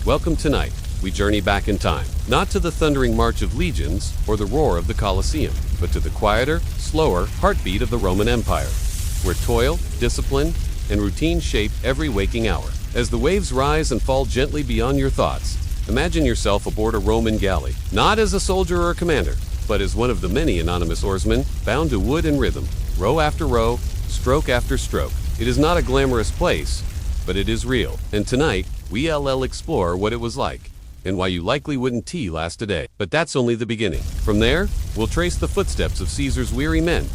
Welcome tonight. We journey back in time, not to the thundering march of legions or the roar of the Colosseum, but to the quieter, slower heartbeat of the Roman Empire, where toil, discipline, and routine shape every waking hour. As the waves rise and fall gently beyond your thoughts, imagine yourself aboard a Roman galley, not as a soldier or a commander, but as one of the many anonymous oarsmen bound to wood and rhythm, row after row, stroke after stroke. It is not a glamorous place, but it is real. And tonight, we'll explore what it was like, and why you likely wouldn't last a day. But that's only the beginning. From there, we'll trace the footsteps of Caesar's weary men,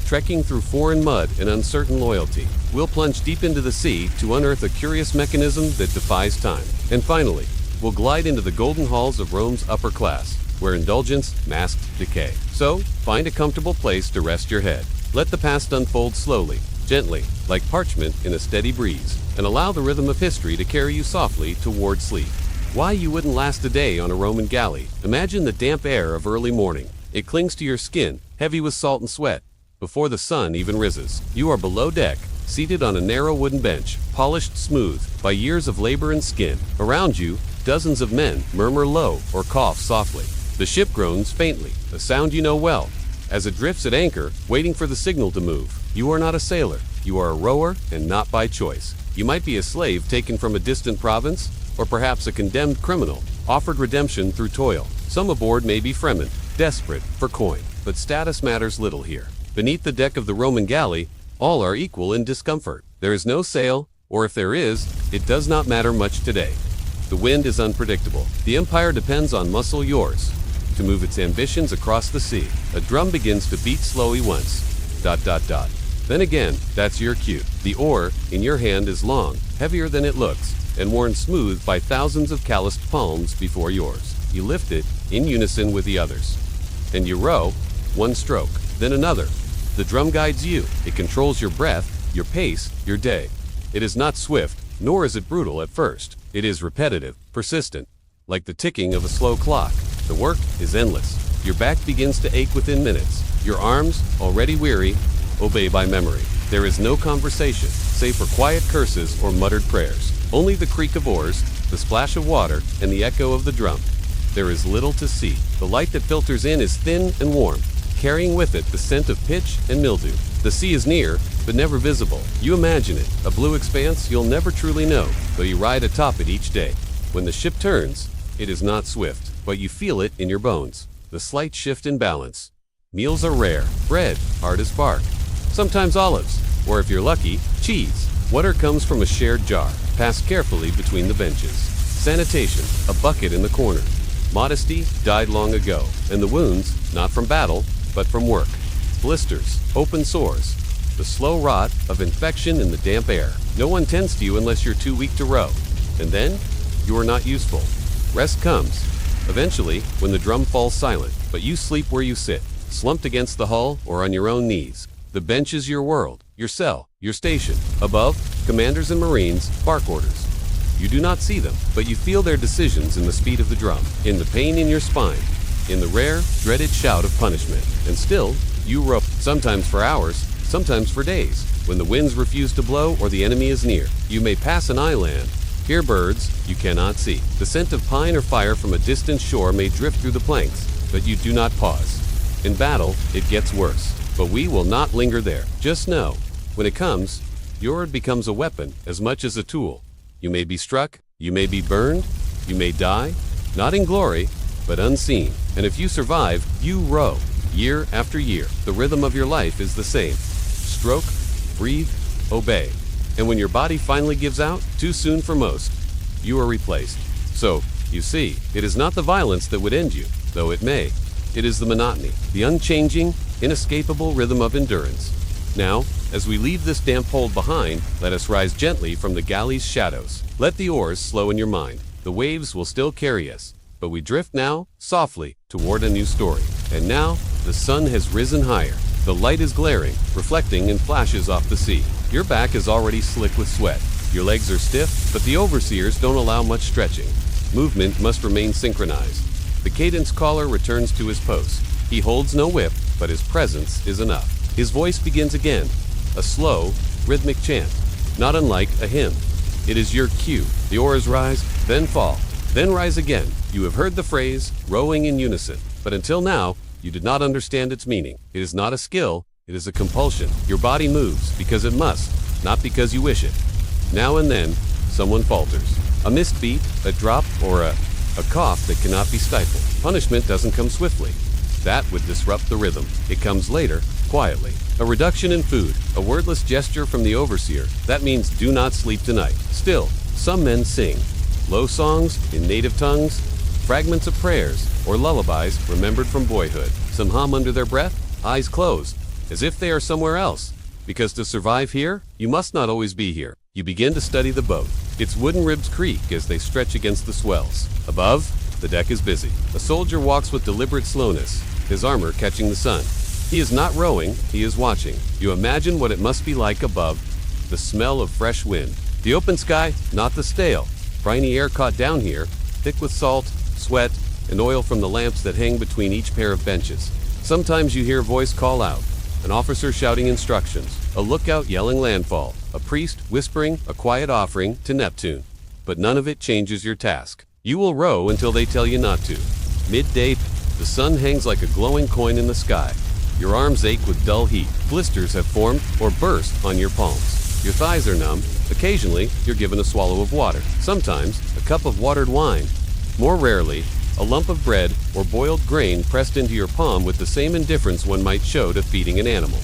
trekking through foreign mud and uncertain loyalty. We'll plunge deep into the sea to unearth a curious mechanism that defies time. And finally, we'll glide into the golden halls of Rome's upper class, where indulgence masked decay. So, find a comfortable place to rest your head. Let the past unfold slowly, gently, like parchment in a steady breeze, and allow the rhythm of history to carry you softly toward sleep. Why you wouldn't last a day on a Roman galley? Imagine the damp air of early morning. It clings to your skin, heavy with salt and sweat. Before the sun even rises, you are below deck, seated on a narrow wooden bench, polished smooth by years of labor and skin. Around you, dozens of men murmur low or cough softly. The ship groans faintly, a sound you know well, as it drifts at anchor, waiting for the signal to move. You are not a sailor. You are a rower, and not by choice. You might be a slave taken from a distant province, or perhaps a condemned criminal, offered redemption through toil. Some aboard may be fremen, desperate for coin, but status matters little here. Beneath the deck of the Roman galley, all are equal in discomfort. There is no sail, or if there is, it does not matter much today. The wind is unpredictable. The empire depends on muscle yours to move its ambitions across the sea. A drum begins to beat slowly once. ... Then again, that's your cue. The oar in your hand is long, heavier than it looks, and worn smooth by thousands of calloused palms before yours. You lift it in unison with the others, and you row, one stroke, then another. The drum guides you. It controls your breath, your pace, your day. It is not swift, nor is it brutal at first. It is repetitive, persistent, like the ticking of a slow clock. The work is endless. Your back begins to ache within minutes. Your arms, already weary, obey by memory. There is no conversation, save for quiet curses or muttered prayers. Only the creak of oars, the splash of water, and the echo of the drum. There is little to see. The light that filters in is thin and warm, carrying with it the scent of pitch and mildew. The sea is near, but never visible. You imagine it, a blue expanse you'll never truly know, though you ride atop it each day. When the ship turns, it is not swift, but you feel it in your bones. The slight shift in balance. Meals are rare. Bread, hard as bark. Sometimes olives, or if you're lucky, cheese. Water comes from a shared jar, passed carefully between the benches. Sanitation, a bucket in the corner. Modesty died long ago, and the wounds, not from battle, but from work. Blisters, open sores, the slow rot of infection in the damp air. No one tends to you unless you're too weak to row, and then you are not useful. Rest comes, eventually, when the drum falls silent, but you sleep where you sit, slumped against the hull or on your own knees. The bench is your world, your cell, your station. Above, commanders and marines bark orders. You do not see them, but you feel their decisions in the speed of the drum, in the pain in your spine, in the rare, dreaded shout of punishment. And still, you row, sometimes for hours, sometimes for days. When the winds refuse to blow or the enemy is near, you may pass an island, hear birds you cannot see. The scent of pine or fire from a distant shore may drift through the planks, but you do not pause. In battle, it gets worse, but we will not linger there. Just know, when it comes, your word becomes a weapon as much as a tool. You may be struck, you may be burned, you may die, not in glory, but unseen. And if you survive, you row, year after year. The rhythm of your life is the same. Stroke, breathe, obey. And when your body finally gives out, too soon for most, you are replaced. So, you see, it is not the violence that would end you, though it may. It is the monotony, the unchanging, inescapable rhythm of endurance. Now, as we leave this damp hold behind, let us rise gently from the galley's shadows. Let the oars slow in your mind. The waves will still carry us, but we drift now, softly, toward a new story. And now, the sun has risen higher. The light is glaring, reflecting in flashes off the sea. Your back is already slick with sweat. Your legs are stiff, but the overseers don't allow much stretching. Movement must remain synchronized. The cadence caller returns to his post. He holds no whip, but his presence is enough. His voice begins again, a slow, rhythmic chant, not unlike a hymn. It is your cue. The oars rise, then fall. Then rise again. You have heard the phrase, rowing in unison. But until now, you did not understand its meaning. It is not a skill, it is a compulsion. Your body moves because it must, not because you wish it. Now and then, someone falters. A missed beat, a drop, or a cough that cannot be stifled. Punishment doesn't come swiftly. That would disrupt the rhythm. It comes later, quietly. A reduction in food, a wordless gesture from the overseer. That means do not sleep tonight. Still, some men sing. Low songs in native tongues, fragments of prayers, or lullabies remembered from boyhood. Some hum under their breath, eyes closed, as if they are somewhere else. Because to survive here, you must not always be here. You begin to study the boat. Its wooden ribs creak as they stretch against the swells. Above, the deck is busy. A soldier walks with deliberate slowness, his armor catching the sun. He is not rowing, he is watching. You imagine what it must be like above, the smell of fresh wind. The open sky, not the stale, briny air caught down here, thick with salt, sweat, and oil from the lamps that hang between each pair of benches. Sometimes you hear a voice call out, an officer shouting instructions, a lookout yelling landfall, a priest whispering a quiet offering to Neptune. But none of it changes your task. You will row until they tell you not to. Midday, the sun hangs like a glowing coin in the sky. Your arms ache with dull heat. Blisters have formed or burst on your palms. Your thighs are numb. Occasionally, you're given a swallow of water. Sometimes, a cup of watered wine. More rarely, a lump of bread or boiled grain pressed into your palm with the same indifference one might show to feeding an animal.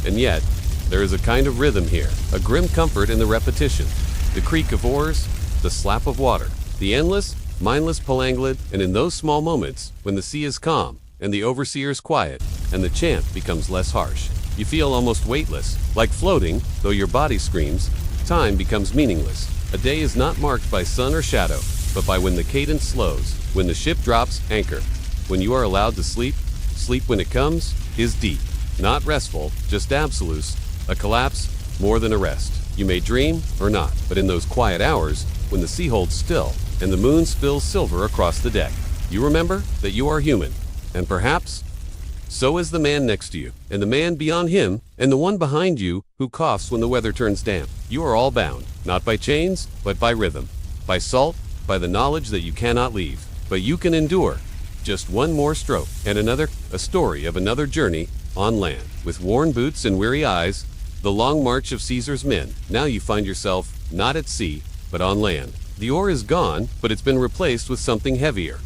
And yet, there is a kind of rhythm here, a grim comfort in the repetition. The creak of oars, the slap of water, the endless, mindless palanglet, and in those small moments, when the sea is calm, and the overseer's quiet, and the chant becomes less harsh. You feel almost weightless, like floating, though your body screams. Time becomes meaningless. A day is not marked by sun or shadow, but by when the cadence slows, when the ship drops anchor, when you are allowed to sleep. Sleep when it comes is deep, not restful, just absolute, a collapse more than a rest. You may dream or not, but in those quiet hours, when the sea holds still and the moon spills silver across the deck, you remember that you are human, and perhaps so is the man next to you, and the man beyond him, and the one behind you who coughs when the weather turns damp. You are all bound, not by chains, but by rhythm, by salt, by the knowledge that you cannot leave. But you can endure. Just one more stroke, and another, a story of another journey on land. With worn boots and weary eyes, the long march of Caesar's men. Now you find yourself not at sea, but on land. The oar is gone, but it's been replaced with something heavier.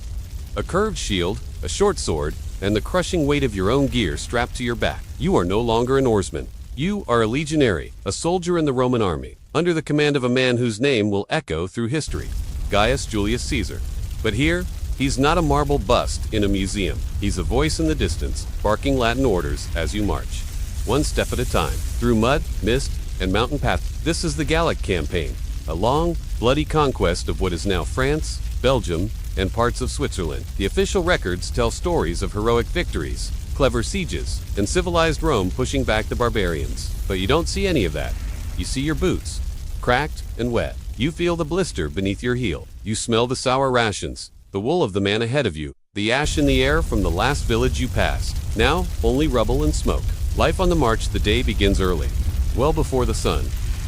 A curved shield, a short sword, and the crushing weight of your own gear strapped to your back. You are no longer an oarsman. You are a legionary, a soldier in the Roman army, under the command of a man whose name will echo through history, Gaius Julius Caesar. But here, he's not a marble bust in a museum. He's a voice in the distance, barking Latin orders as you march. One step at a time, through mud, mist, and mountain paths. This is the Gallic campaign, a long, bloody conquest of what is now France, Belgium, and parts of Switzerland. The official records tell stories of heroic victories, clever sieges, and civilized Rome pushing back the barbarians. But you don't see any of that. You see your boots, cracked and wet. You feel the blister beneath your heel. You smell the sour rations, the wool of the man ahead of you, the ash in the air from the last village you passed. Now, only rubble and smoke. Life on the march, the day begins early, well before the sun.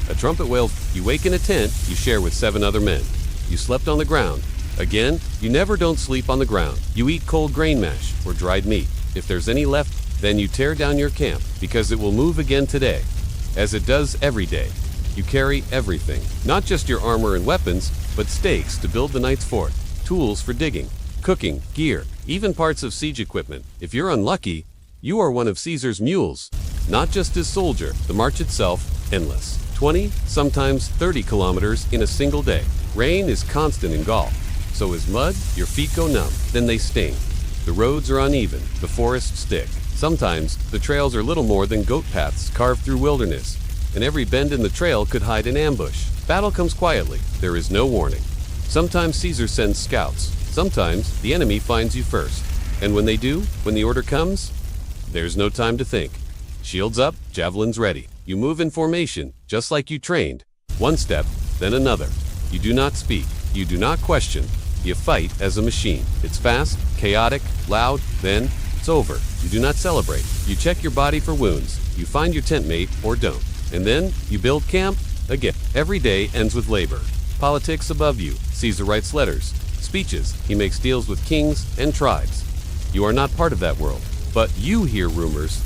A trumpet wails. You wake in a tent you share with 7 other men. You slept on the ground. Again, you never don't sleep on the ground. You eat cold grain mash or dried meat. If there's any left, then you tear down your camp, because it will move again today, as it does every day. You carry everything, not just your armor and weapons, but stakes to build the night's fort, tools for digging, cooking, gear, even parts of siege equipment. If you're unlucky, you are one of Caesar's mules, not just his soldier. The march itself, endless. 20, sometimes 30 kilometers in a single day. Rain is constant in Gaul. So is mud. Your feet go numb, then they sting. The roads are uneven, the forests thick. Sometimes, the trails are little more than goat paths carved through wilderness, and every bend in the trail could hide an ambush. Battle comes quietly, there is no warning. Sometimes Caesar sends scouts, sometimes the enemy finds you first. And when they do, when the order comes, there's no time to think. Shields up, javelins ready. You move in formation, just like you trained. One step, then another. You do not speak, you do not question. You fight as a machine. It's fast, chaotic, loud, then it's over. You do not celebrate. You check your body for wounds. You find your tent mate or don't. And then you build camp again. Every day ends with labor. Politics above you. Caesar writes letters. speeches, he makes deals with kings and tribes. You are not part of that world, but you hear rumors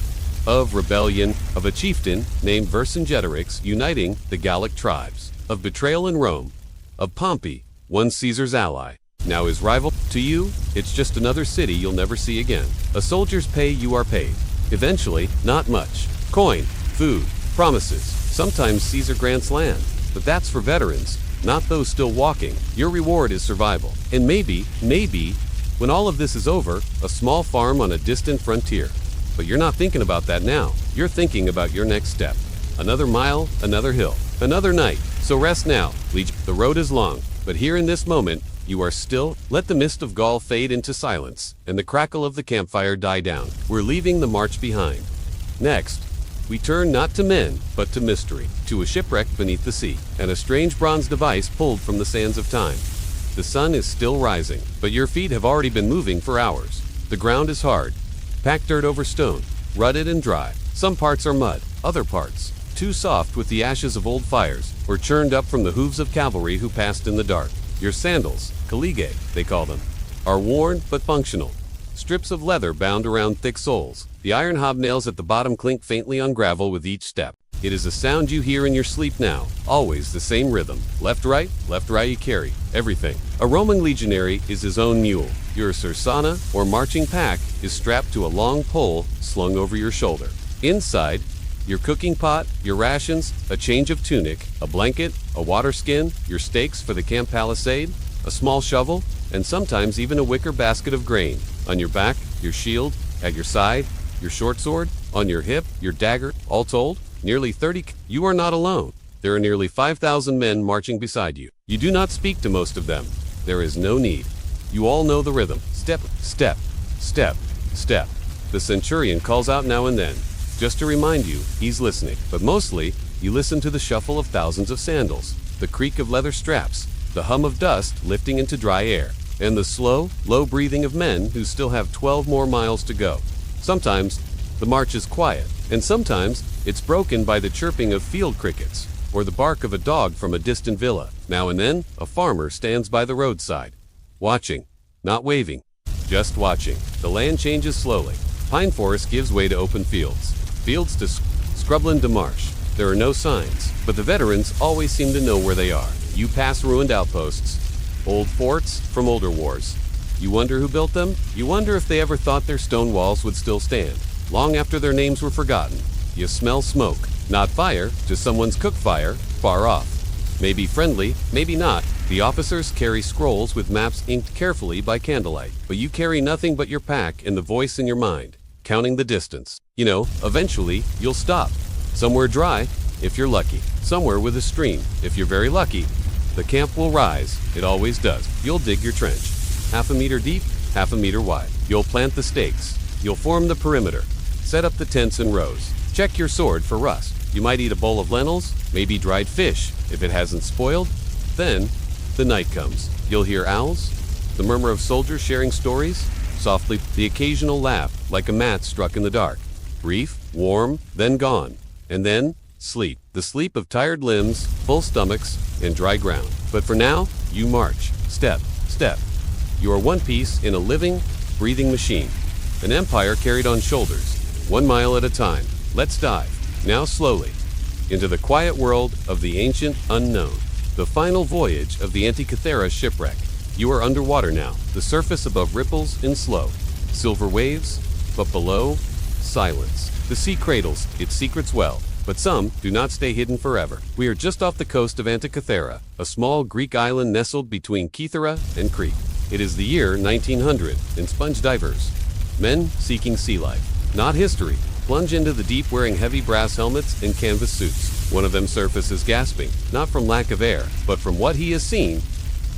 of rebellion, of a chieftain named Vercingetorix uniting the Gallic tribes, of betrayal in Rome, of Pompey, once Caesar's ally, now his rival. To you, it's just another city you'll never see again. A soldier's pay, you are paid. Eventually, not much. Coin, food, promises. Sometimes Caesar grants land, but that's for veterans, not those still walking. Your reward is survival. And maybe, when all of this is over, a small farm on a distant frontier. But you're not thinking about that now. You're thinking about your next step. Another mile, another hill, another night. So rest now, Legion. The road is long, but here in this moment, you are still. Let the mist of Gaul fade into silence, and the crackle of the campfire die down. We're leaving the march behind. Next, we turn not to men, but to mystery, to a shipwreck beneath the sea, and a strange bronze device pulled from the sands of time. The sun is still rising, but your feet have already been moving for hours. The ground is hard, packed dirt over stone, rutted and dry. Some parts are mud, other parts, too soft with the ashes of old fires, or churned up from the hooves of cavalry who passed in the dark. Your sandals, caligae, they call them, are worn but functional. Strips of leather bound around thick soles. The iron hobnails at the bottom clink faintly on gravel with each step. It is a sound you hear in your sleep now, always the same rhythm. Left, right, you carry everything. A Roman legionary is his own mule. Your sursana, or marching pack, is strapped to a long pole slung over your shoulder. Inside, your cooking pot, your rations, a change of tunic, a blanket, a water skin, your stakes for the camp palisade, a small shovel, and sometimes even a wicker basket of grain. On your back, your shield, at your side, your short sword, on your hip, your dagger, all told, nearly 30. You are not alone. There are nearly 5,000 men marching beside you. You do not speak to most of them. There is no need. You all know the rhythm. Step, step, step, step. The centurion calls out now and then, just to remind you he's listening. But mostly, you listen to the shuffle of thousands of sandals, the creak of leather straps, the hum of dust lifting into dry air, and the slow, low breathing of men who still have 12 more miles to go. Sometimes, the march is quiet, and sometimes it's broken by the chirping of field crickets or the bark of a dog from a distant villa. Now and then, a farmer stands by the roadside, watching, not waving, just watching. The land changes slowly. Pine forest gives way to open fields, fields to scrubland to marsh. There are no signs, but the veterans always seem to know where they are. You pass ruined outposts, old forts from older wars. You wonder who built them? You wonder if they ever thought their stone walls would still stand, long after their names were forgotten. You smell smoke, not fire, to someone's cook fire, far off. Maybe friendly, maybe not. The officers carry scrolls with maps inked carefully by candlelight, but you carry nothing but your pack and the voice in your mind, counting the distance. You know, eventually, you'll stop. Somewhere dry, if you're lucky. Somewhere with a stream, if you're very lucky. The camp will rise, it always does. You'll dig your trench, 1/2 meter deep, 1/2 meter wide. You'll plant the stakes. You'll form the perimeter. Set up the tents in rows. Check your sword for rust. You might eat a bowl of lentils, maybe dried fish, if it hasn't spoiled. Then, the night comes. You'll hear owls, the murmur of soldiers sharing stories, softly, the occasional laugh, like a mat struck in the dark. Brief, warm, then gone. And then, sleep. The sleep of tired limbs, full stomachs, and dry ground. But for now, you march. Step, step. You are one piece in a living, breathing machine. An empire carried on shoulders, 1 mile at a time. Let's dive, now slowly, into the quiet world of the ancient unknown. The final voyage of the Antikythera shipwreck. You are underwater now, the surface above ripples and slow. Silver waves, but below, silence. The sea cradles its secrets well, but some do not stay hidden forever. We are just off the coast of Antikythera, a small Greek island nestled between Kythera and Crete. It is the year 1900, and sponge divers, men seeking sea life, not history, plunge into the deep wearing heavy brass helmets and canvas suits. One of them surfaces gasping, not from lack of air, but from what he has seen.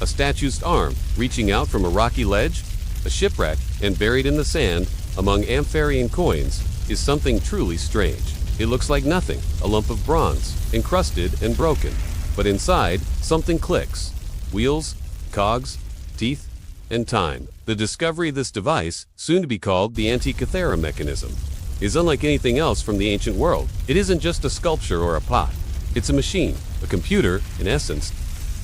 A statue's arm reaching out from a rocky ledge, a shipwreck, and buried in the sand among Ampharian coins is something truly strange. It looks like nothing, a lump of bronze, encrusted and broken. But inside, something clicks. Wheels, cogs, teeth, and time. The discovery of this device, soon to be called the Antikythera mechanism, is unlike anything else from the ancient world. It isn't just a sculpture or a pot. It's a machine, a computer, in essence,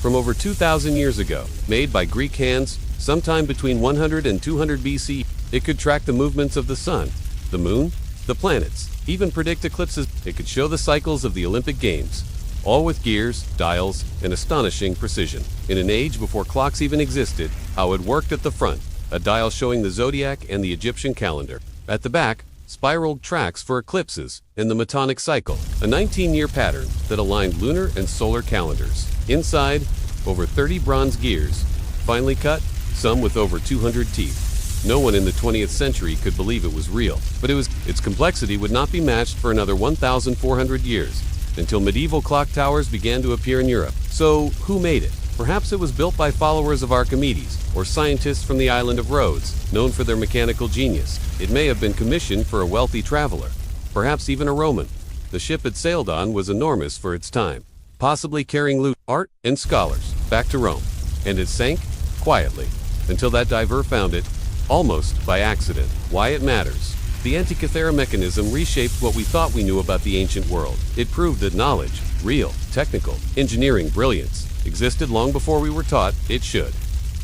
from over 2,000 years ago, made by Greek hands sometime between 100 and 200 BC. It could track the movements of the sun, the moon, the planets, even predict eclipses. It could show the cycles of the Olympic Games, all with gears, dials, and astonishing precision. In an age before clocks even existed, how it worked at the front, a dial showing the zodiac and the Egyptian calendar. At the back, spiraled tracks for eclipses and the Metonic cycle, a 19-year pattern that aligned lunar and solar calendars. Inside, over 30 bronze gears, finely cut, some with over 200 teeth. No one in the 20th century could believe it was real, but its complexity would not be matched for another 1,400 years, until medieval clock towers began to appear in Europe. So, who made it? Perhaps it was built by followers of Archimedes, or scientists from the island of Rhodes, known for their mechanical genius. It may have been commissioned for a wealthy traveler, perhaps even a Roman. The ship it sailed on was enormous for its time, possibly carrying loot, art, and scholars back to Rome. And it sank quietly, until that diver found it, almost by accident. Why it matters. The Antikythera mechanism reshaped what we thought we knew about the ancient world. It proved that knowledge, real, technical, engineering brilliance, existed long before we were taught it should.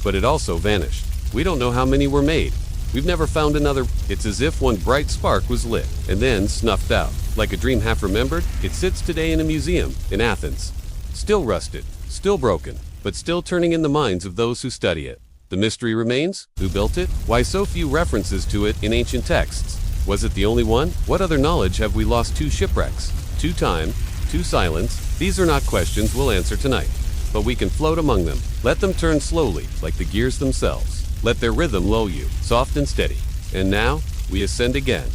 But it also vanished. We don't know how many were made. We've never found another. It's as if one bright spark was lit, and then snuffed out. Like a dream half remembered, it sits today in a museum in Athens. Still rusted, still broken, but still turning in the minds of those who study it. The mystery remains: who built it? Why so few references to it in ancient texts? Was it the only one? What other knowledge have we lost? 2 shipwrecks, 2 time, 2 silence? These are not questions we'll answer tonight, but we can float among them. Let them turn slowly, like the gears themselves. Let their rhythm lull you, soft and steady. And now, we ascend again,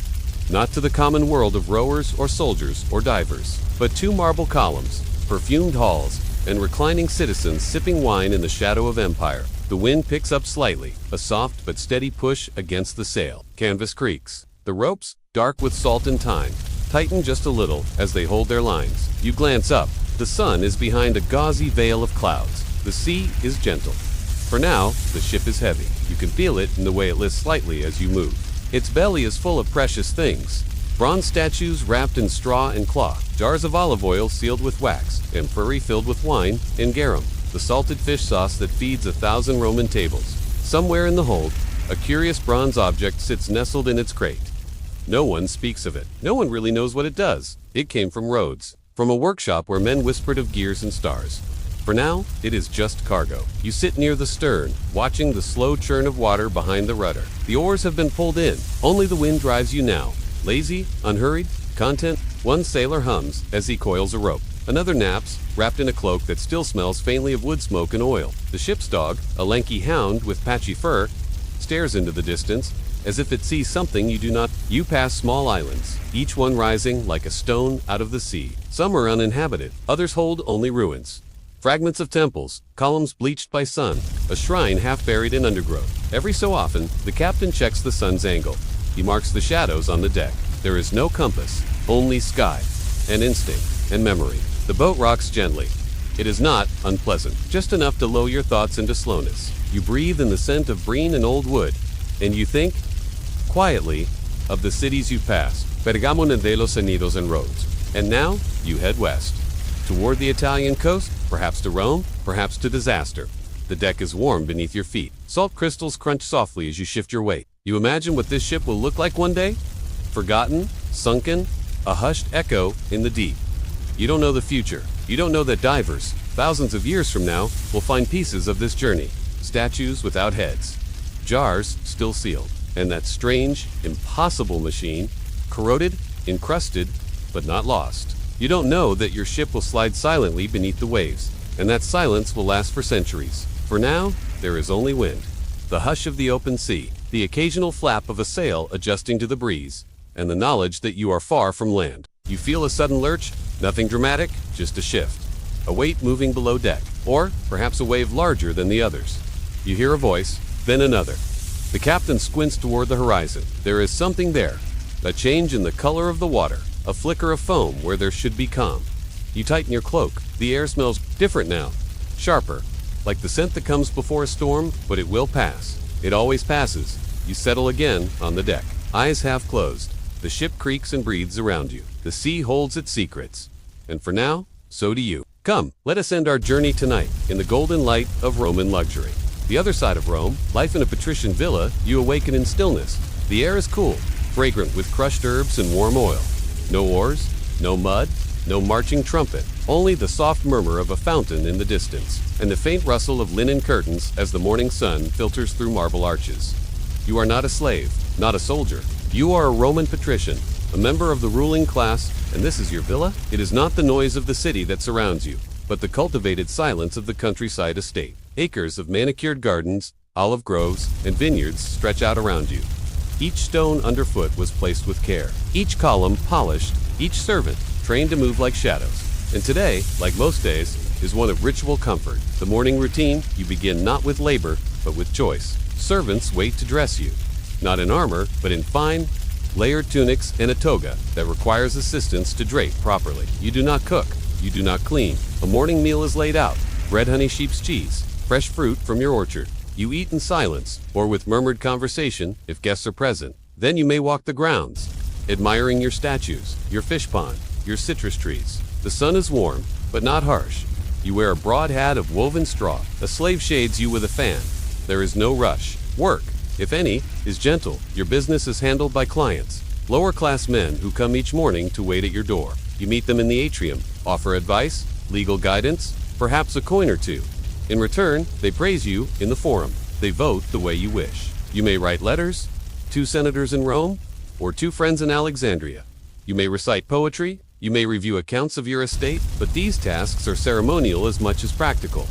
not to the common world of rowers or soldiers or divers, but 2 marble columns, perfumed halls, and reclining citizens sipping wine in the shadow of empire. The wind picks up slightly, a soft but steady push against the sail. Canvas creaks. The ropes, dark with salt and thyme, tighten just a little as they hold their lines. You glance up. The sun is behind a gauzy veil of clouds. The sea is gentle. For now, the ship is heavy. You can feel it in the way it lifts slightly as you move. Its belly is full of precious things. Bronze statues wrapped in straw and cloth, jars of olive oil sealed with wax, amphorae filled with wine and garum, the salted fish sauce that feeds 1,000 Roman tables. Somewhere in the hold, a curious bronze object sits nestled in its crate. No one speaks of it. No one really knows what it does. It came from Rhodes, from a workshop where men whispered of gears and stars. For now, it is just cargo. You sit near the stern, watching the slow churn of water behind the rudder. The oars have been pulled in. Only the wind drives you now. Lazy, unhurried, content. One sailor hums as he coils a rope. Another naps, wrapped in a cloak that still smells faintly of wood smoke and oil. The ship's dog, a lanky hound with patchy fur, stares into the distance, as if it sees something you do not. You pass small islands, each one rising like a stone out of the sea. Some are uninhabited, others hold only ruins. Fragments of temples, columns bleached by sun, a shrine half buried in undergrowth. Every so often, the captain checks the sun's angle. He marks the shadows on the deck. There is no compass, only sky, and instinct, and memory. The boat rocks gently. It is not unpleasant, just enough to lull your thoughts into slowness. You breathe in the scent of brine and old wood, and you think, quietly, of the cities you've passed, Bergamo, Delos, Anidos, and Rhodes. And now, you head west, toward the Italian coast, perhaps to Rome, perhaps to disaster. The deck is warm beneath your feet. Salt crystals crunch softly as you shift your weight. You imagine what this ship will look like one day? Forgotten, sunken, a hushed echo in the deep. You don't know the future. You don't know that divers, thousands of years from now, will find pieces of this journey. Statues without heads. Jars still sealed. And that strange, impossible machine, corroded, encrusted, but not lost. You don't know that your ship will slide silently beneath the waves, and that silence will last for centuries. For now, there is only wind, the hush of the open sea, the occasional flap of a sail adjusting to the breeze, and the knowledge that you are far from land. You feel a sudden lurch, nothing dramatic, just a shift, a weight moving below deck, or perhaps a wave larger than the others. You hear a voice, then another. The captain squints toward the horizon. There is something there, a change in the color of the water, a flicker of foam where there should be calm. You tighten your cloak. The air smells different now, sharper, like the scent that comes before a storm, but it will pass. It always passes. You settle again on the deck, eyes half closed. The ship creaks and breathes around you. The sea holds its secrets. And for now, so do you. Come, let us end our journey tonight in the golden light of Roman luxury. The other side of Rome, life in a patrician villa, you awaken in stillness. The air is cool, fragrant with crushed herbs and warm oil. No oars, no mud, no marching trumpet, only the soft murmur of a fountain in the distance, and the faint rustle of linen curtains as the morning sun filters through marble arches. You are not a slave, not a soldier. You are a Roman patrician, a member of the ruling class, and this is your villa? It is not the noise of the city that surrounds you, but the cultivated silence of the countryside estate. Acres of manicured gardens, olive groves, and vineyards stretch out around you. Each stone underfoot was placed with care, each column polished, each servant trained to move like shadows. And today, like most days, is one of ritual comfort. The morning routine, you begin not with labor, but with choice. Servants wait to dress you, not in armor, but in fine, layered tunics and a toga that requires assistance to drape properly. You do not cook, you do not clean. A morning meal is laid out, bread, honey, sheep's cheese, fresh fruit from your orchard. You eat in silence, or with murmured conversation if guests are present. Then you may walk the grounds, admiring your statues, your fish pond, your citrus trees. The sun is warm, but not harsh. You wear a broad hat of woven straw. A slave shades you with a fan. There is no rush. Work, if any, is gentle. Your business is handled by clients, lower-class men who come each morning to wait at your door. You meet them in the atrium, offer advice, legal guidance, perhaps a coin or two. In return, they praise you in the forum. They vote the way you wish. You may write letters, 2 senators in Rome, or 2 friends in Alexandria. You may recite poetry, you may review accounts of your estate, but these tasks are ceremonial as much as practical.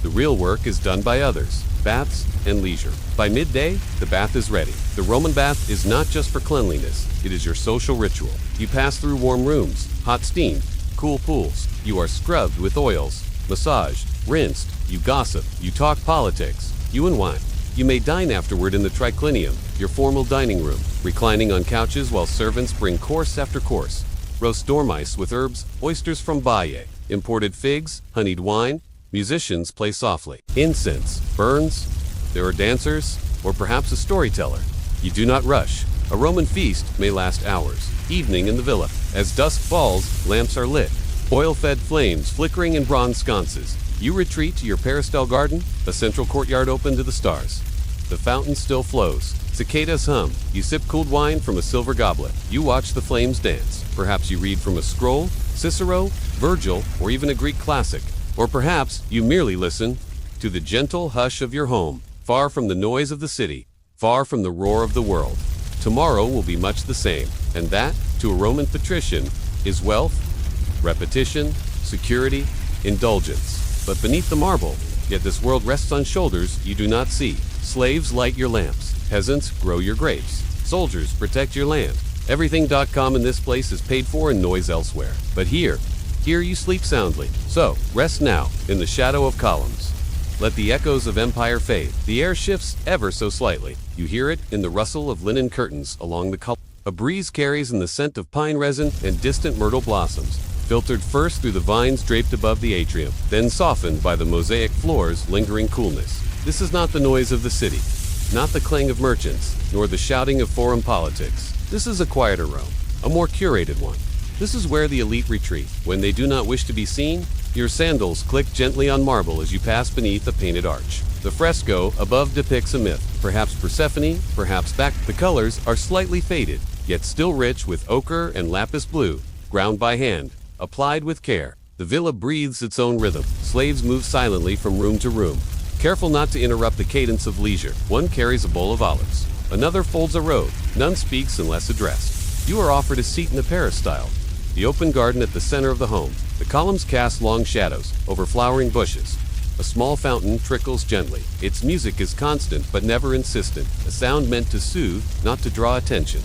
The real work is done by others, baths and leisure. By midday, the bath is ready. The Roman bath is not just for cleanliness, it is your social ritual. You pass through warm rooms, hot steam, cool pools. You are scrubbed with oils, massaged, rinsed. You gossip, you talk politics, you unwind. You may dine afterward in the triclinium, your formal dining room, reclining on couches while servants bring course after course. Roast dormice with herbs, oysters from Baie, imported figs, honeyed wine. Musicians play softly. Incense burns. There are dancers, or perhaps a storyteller. You do not rush. A Roman feast may last hours. Evening in the villa. As dusk falls, lamps are lit. Oil-fed flames flickering in bronze sconces. You retreat to your peristyle garden, a central courtyard open to the stars. The fountain still flows. Cicadas hum. You sip cooled wine from a silver goblet. You watch the flames dance. Perhaps you read from a scroll, Cicero, Virgil, or even a Greek classic. Or perhaps you merely listen to the gentle hush of your home, far from the noise of the city, far from the roar of the world. Tomorrow will be much the same, and that, to a Roman patrician, is wealth, repetition, security, indulgence. But beneath the marble, yet this world rests on shoulders you do not see. Slaves light your lamps, peasants grow your grapes, soldiers protect your land. Everything.com in this place is paid for and noise elsewhere. But here you sleep soundly. So, rest now, in the shadow of columns. Let the echoes of empire fade. The air shifts ever so slightly. You hear it in the rustle of linen curtains along the column. A breeze carries in the scent of pine resin and distant myrtle blossoms, filtered first through the vines draped above the atrium, then softened by the mosaic floor's lingering coolness. This is not the noise of the city, not the clang of merchants, nor the shouting of foreign politics. This is a quieter Rome, a more curated one. This is where the elite retreat. When they do not wish to be seen, your sandals click gently on marble as you pass beneath a painted arch. The fresco above depicts a myth, perhaps Persephone, perhaps back. The colors are slightly faded, yet still rich with ochre and lapis blue, ground by hand, applied with care. The villa breathes its own rhythm. Slaves move silently from room to room, careful not to interrupt the cadence of leisure. One carries a bowl of olives. Another folds a robe. None speaks unless addressed. You are offered a seat in the peristyle, the open garden at the center of the home. The columns cast long shadows over flowering bushes. A small fountain trickles gently. Its music is constant but never insistent, a sound meant to soothe, not to draw attention.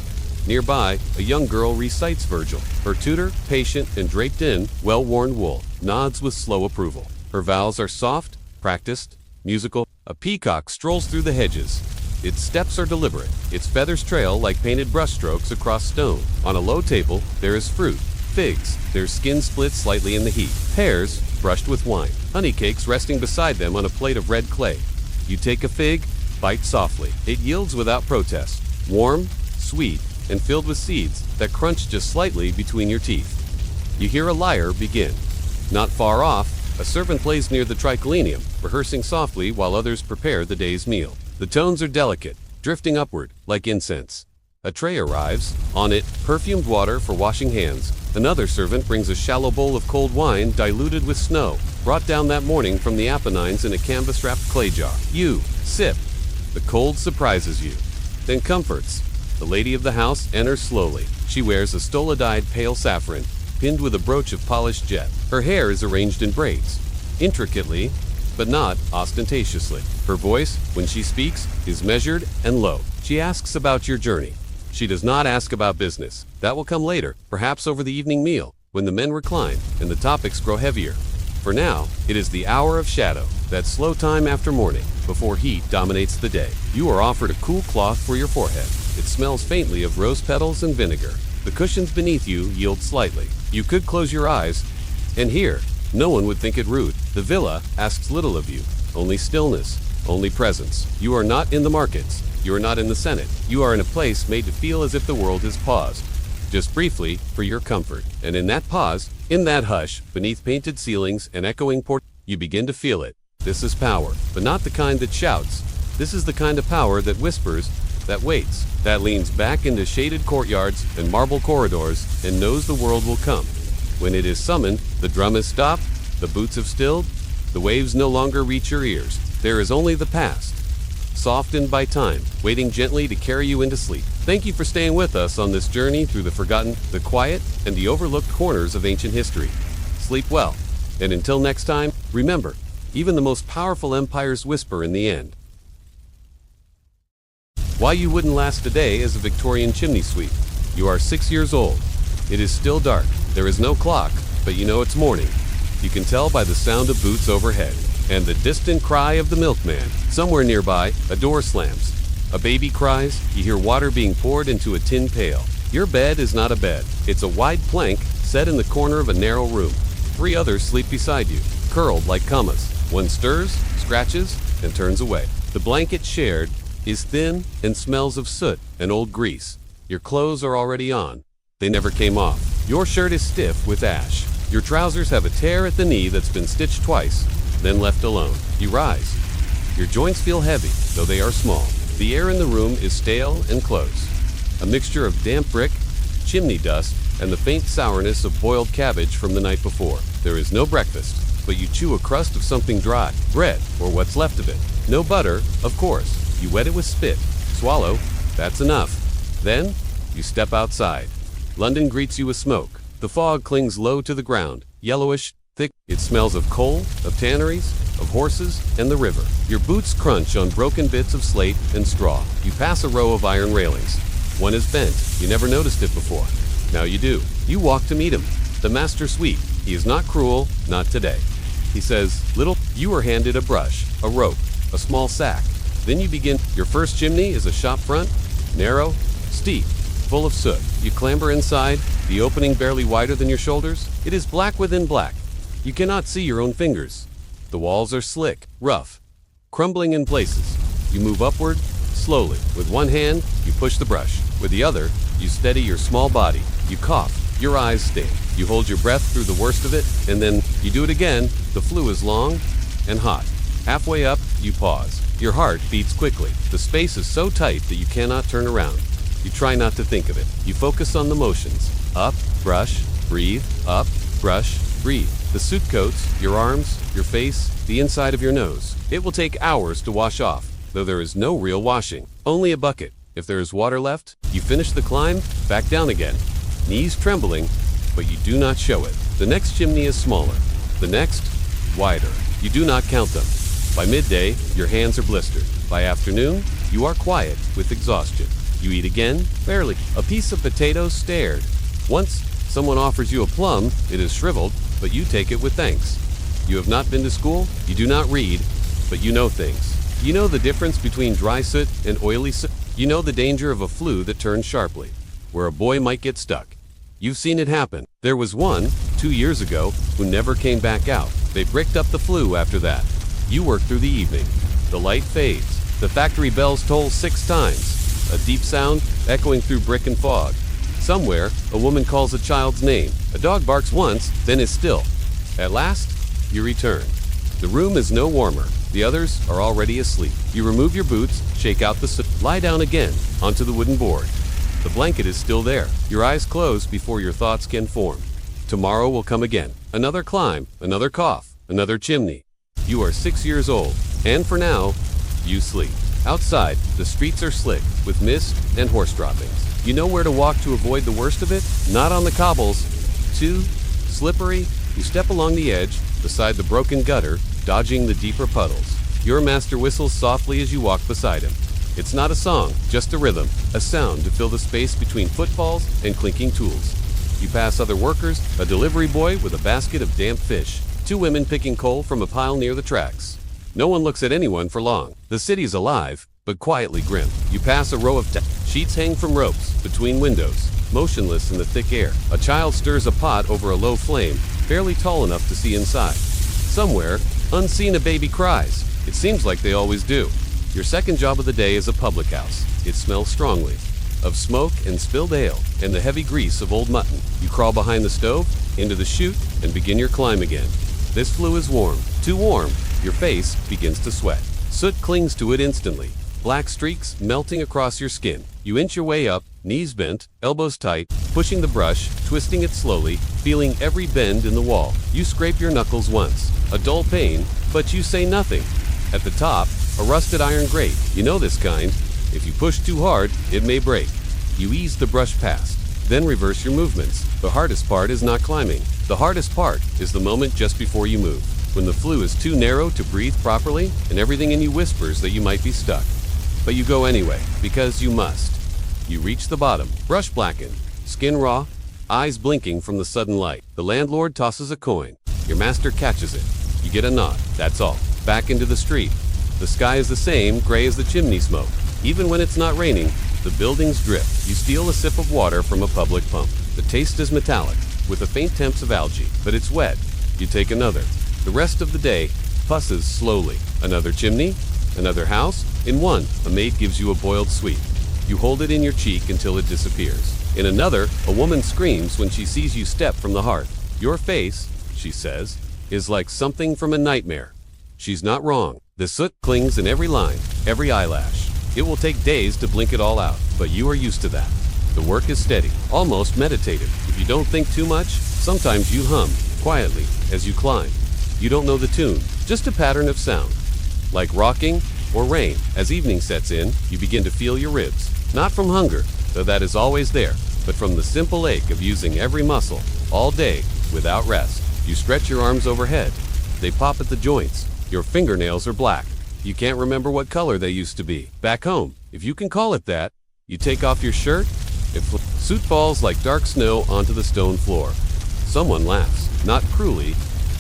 Nearby, a young girl recites Virgil. Her tutor, patient and draped in well-worn wool, nods with slow approval. Her vowels are soft, practiced, musical. A peacock strolls through the hedges. Its steps are deliberate. Its feathers trail like painted brushstrokes across stone. On a low table, there is fruit. Figs, their skin split slightly in the heat. Pears, brushed with wine. Honey cakes resting beside them on a plate of red clay. You take a fig, bite softly. It yields without protest. Warm, sweet, and filled with seeds that crunch just slightly between your teeth. You hear a lyre begin. Not far off, a servant plays near the triclinium. rehearsing softly while others prepare the day's meal. The tones are delicate, drifting upward like incense. A tray arrives, on it, perfumed water for washing hands. Another servant brings a shallow bowl of cold wine diluted with snow, brought down that morning from the Apennines in a canvas-wrapped clay jar. You sip. The cold surprises you, then comforts. The lady of the house enters slowly. She wears a stolidized pale saffron, pinned with a brooch of polished jet. Her hair is arranged in braids, intricately, but not ostentatiously. Her voice, when she speaks, is measured and low. She asks about your journey. She does not ask about business. That will come later, perhaps over the evening meal, when the men recline and the topics grow heavier. For now, it is the hour of shadow, that slow time after morning, before heat dominates the day. You are offered a cool cloth for your forehead. It smells faintly of rose petals and vinegar. The cushions beneath you yield slightly. You could close your eyes, and here, no one would think it rude. The villa asks little of you. Only stillness, only presence. You are not in the markets. You are not in the Senate. You are in a place made to feel as if the world has paused, just briefly, for your comfort. And in that pause, in that hush, beneath painted ceilings and echoing porch, you begin to feel it. This is power, but not the kind that shouts. This is the kind of power that whispers, that waits, that leans back into shaded courtyards and marble corridors and knows the world will come. When it is summoned, the drum is stopped, the boots have stilled, the waves no longer reach your ears. There is only the past, softened by time, waiting gently to carry you into sleep. Thank you for staying with us on this journey through the forgotten, the quiet, and the overlooked corners of ancient history. Sleep well, and until next time, remember, even the most powerful empires whisper in the end. Why you wouldn't last a day as a Victorian chimney sweep. You are 6 years old. It is still dark. There is no clock, but you know it's morning. You can tell by the sound of boots overhead and the distant cry of the milkman. Somewhere nearby, a door slams. A baby cries. You hear water being poured into a tin pail. Your bed is not a bed. It's a wide plank set in the corner of a narrow room. 3 others sleep beside you, curled like commas. One stirs, scratches, and turns away. The blanket shared is thin and smells of soot and old grease. Your clothes are already on. They never came off. Your shirt is stiff with ash. Your trousers have a tear at the knee that's been stitched twice, then left alone. You rise. Your joints feel heavy, though they are small. The air in the room is stale and close. A mixture of damp brick, chimney dust, and the faint sourness of boiled cabbage from the night before. There is no breakfast, but you chew a crust of something dry, bread, or what's left of it. No butter, of course. You wet it with spit. Swallow. That's enough. Then, you step outside. London greets you with smoke. The fog clings low to the ground, yellowish, thick. It smells of coal, of tanneries, of horses, and the river. Your boots crunch on broken bits of slate and straw. You pass a row of iron railings. One is bent. You never noticed it before. Now you do. You walk to meet him. The master sweep. He is not cruel, not today. He says, "Little," you are handed a brush, a rope, a small sack. Then you begin. Your first chimney is a shop front, narrow, steep, full of soot. You clamber inside, the opening barely wider than your shoulders. It is black within black. You cannot see your own fingers. The walls are slick, rough, crumbling in places. You move upward, slowly. With one hand, you push the brush. With the other, you steady your small body. You cough. Your eyes sting. You hold your breath through the worst of it, and then you do it again. The flue is long and hot. Halfway up, you pause. Your heart beats quickly. The space is so tight that you cannot turn around. You try not to think of it. You focus on the motions. Up, brush, breathe, up, brush, breathe. The soot coats your arms, your face, the inside of your nose. It will take hours to wash off, though there is no real washing. Only a bucket. If there is water left, you finish the climb, back down again. Knees trembling, but you do not show it. The next chimney is smaller. The next, wider. You do not count them. By midday, your hands are blistered. By afternoon, you are quiet with exhaustion. You eat again, barely. A piece of potato stared. Once, someone offers you a plum. It is shriveled, but you take it with thanks. You have not been to school. You do not read, but you know things. You know the difference between dry soot and oily soot. You know the danger of a flue that turns sharply, where a boy might get stuck. You've seen it happen. There was one, 2 years ago, who never came back out. They bricked up the flue after that. You work through the evening. The light fades. The factory bells toll 6 times. A deep sound echoing through brick and fog. Somewhere, a woman calls a child's name. A dog barks once, then is still. At last, you return. The room is no warmer. The others are already asleep. You remove your boots, shake out the soot, lie down again onto the wooden board. The blanket is still there. Your eyes close before your thoughts can form. Tomorrow will come again. Another climb, another cough, another chimney. You are 6 years old, and for now, you sleep. Outside, the streets are slick with mist and horse droppings. You know where to walk to avoid the worst of it? Not on the cobbles. Too slippery. You step along the edge, beside the broken gutter, dodging the deeper puddles. Your master whistles softly as you walk beside him. It's not a song, just a rhythm, a sound to fill the space between footfalls and clinking tools. You pass other workers, a delivery boy with a basket of damp fish, 2 women picking coal from a pile near the tracks. No one looks at anyone for long. The city's alive, but quietly grim. You pass a row of sheets hang from ropes between windows, motionless in the thick air. A child stirs a pot over a low flame, barely tall enough to see inside. Somewhere, unseen, a baby cries. It seems like they always do. Your second job of the day is a public house. It smells strongly of smoke and spilled ale and the heavy grease of old mutton. You crawl behind the stove, into the chute, and begin your climb again. This flue is warm, too warm. Your face begins to sweat. Soot clings to it instantly, black streaks melting across your skin. You inch your way up, knees bent, elbows tight, pushing the brush, twisting it slowly, feeling every bend in the wall. You scrape your knuckles once, a dull pain, but you say nothing. At the top, a rusted iron grate. You know this kind. If you push too hard, it may break. You ease the brush past, then reverse your movements. The hardest part is not climbing. The hardest part is the moment just before you move, when the flue is too narrow to breathe properly and everything in you whispers that you might be stuck. But you go anyway, because you must. You reach the bottom, brush blackened, skin raw, eyes blinking from the sudden light. The landlord tosses a coin. Your master catches it. You get a nod, that's all. Back into the street. The sky is the same, gray as the chimney smoke. Even when it's not raining, the buildings drip. You steal a sip of water from a public pump. The taste is metallic, with a faint tempts of algae, but it's wet. You take another. The rest of the day passes slowly. Another chimney, another house. In one, a maid gives you a boiled sweet. You hold it in your cheek until it disappears. In another, a woman screams when she sees you step from the hearth. Your face, she says, is like something from a nightmare. She's not wrong. The soot clings in every line, every eyelash. It will take days to blink it all out, but you are used to that. The work is steady, almost meditative. If you don't think too much, sometimes you hum, quietly, as you climb. You don't know the tune, just a pattern of sound. Like rocking or rain. As evening sets in, you begin to feel your ribs. Not from hunger, though that is always there, but from the simple ache of using every muscle, all day, without rest. You stretch your arms overhead. They pop at the joints. Your fingernails are black. You can't remember what color they used to be. Back home, if you can call it that, you take off your shirt. Soot falls like dark snow onto the stone floor. Someone laughs, not cruelly,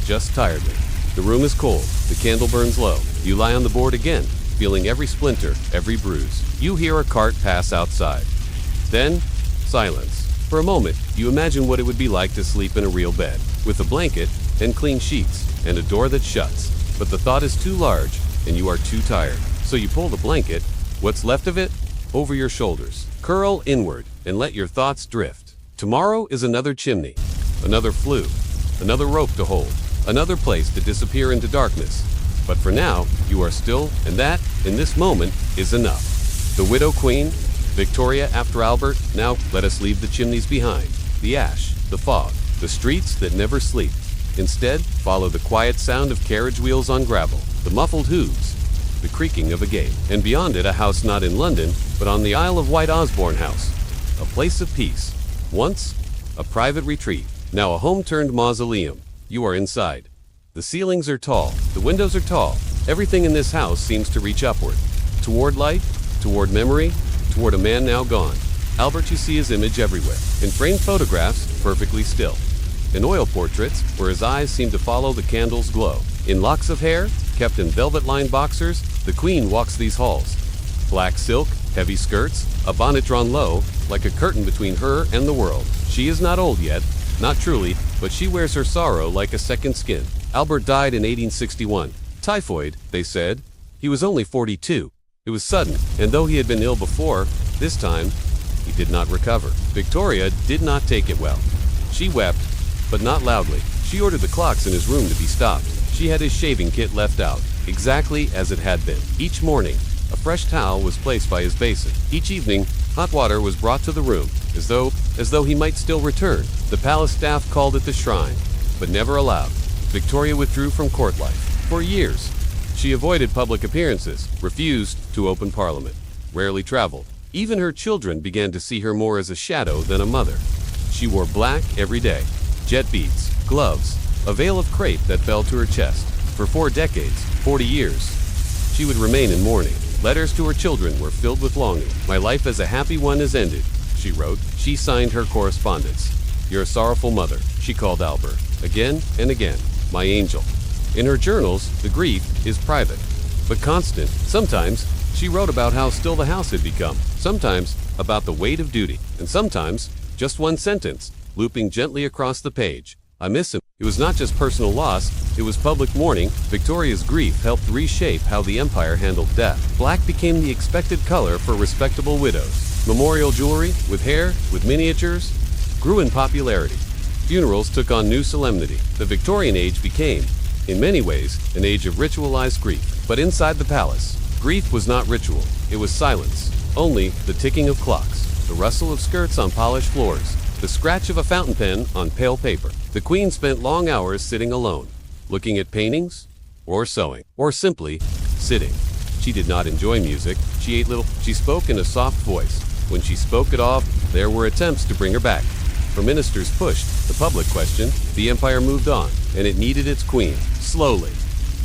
just tiredly. The room is cold. The candle burns low. You lie on the board again, feeling every splinter, every bruise. You hear a cart pass outside. Then, silence. For a moment, you imagine what it would be like to sleep in a real bed, with a blanket and clean sheets, and a door that shuts. But the thought is too large, and you are too tired. So you pull the blanket, what's left of it, over your shoulders. Curl inward, and let your thoughts drift. Tomorrow is another chimney, another flue, another rope to hold, another place to disappear into darkness. But for now, you are still, and that, in this moment, is enough. The widow queen, Victoria after Albert. Now let us leave the chimneys behind, the ash, the fog, the streets that never sleep. Instead, follow the quiet sound of carriage wheels on gravel, the muffled hooves, the creaking of a gate, and beyond it a house not in London, but on the Isle of Wight Osborne House, a place of peace. Once, a private retreat, now a home-turned mausoleum. You are inside. The ceilings are tall, the windows are tall. Everything in this house seems to reach upward, toward light, toward memory, toward a man now gone. Albert, you see his image everywhere, in framed photographs, perfectly still. In oil portraits, where his eyes seem to follow the candle's glow. In locks of hair, kept in velvet-lined boxers, the queen walks these halls. Black silk, heavy skirts, a bonnet drawn low, like a curtain between her and the world. She is not old yet, not truly, but she wears her sorrow like a second skin. Albert died in 1861. Typhoid, they said. He was only 42. It was sudden, and though he had been ill before, this time, he did not recover. Victoria did not take it well. She wept, but not loudly. She ordered the clocks in his room to be stopped. She She had his shaving kit left out, exactly as it had been. Each morning, a fresh towel was placed by his basin. Each evening, hot water was brought to the room, as though he might still return. The palace staff called it the shrine, but never allowed. Victoria withdrew from court life. For years, she avoided public appearances, refused to open parliament, rarely traveled. Even her children began to see her more as a shadow than a mother. She wore black every day, jet beads, gloves, a veil of crepe that fell to her chest. For 4 decades, 40 years, she would remain in mourning. Letters to her children were filled with longing. "My life as a happy one is ended," she wrote. She signed her correspondence. "You're a sorrowful mother," she called Albert, again and again, "my angel." In her journals, the grief is private, but constant. Sometimes, she wrote about how still the house had become, sometimes about the weight of duty, and sometimes just one sentence, looping gently across the page. "I miss him." It was not just personal loss, it was public mourning. Victoria's grief helped reshape how the empire handled death. Black became the expected color for respectable widows. Memorial jewelry, with hair, with miniatures, grew in popularity. Funerals took on new solemnity. The Victorian age became, in many ways, an age of ritualized grief. But inside the palace, grief was not ritual. It was silence. Only the ticking of clocks, the rustle of skirts on polished floors, the scratch of a fountain pen on pale paper. The queen spent long hours sitting alone, looking at paintings, or sewing, or simply sitting. She did not enjoy music. She ate little. She spoke in a soft voice. When she spoke it off, there were attempts to bring her back. Her ministers pushed, the public questioned, the empire moved on, and it needed its queen. Slowly,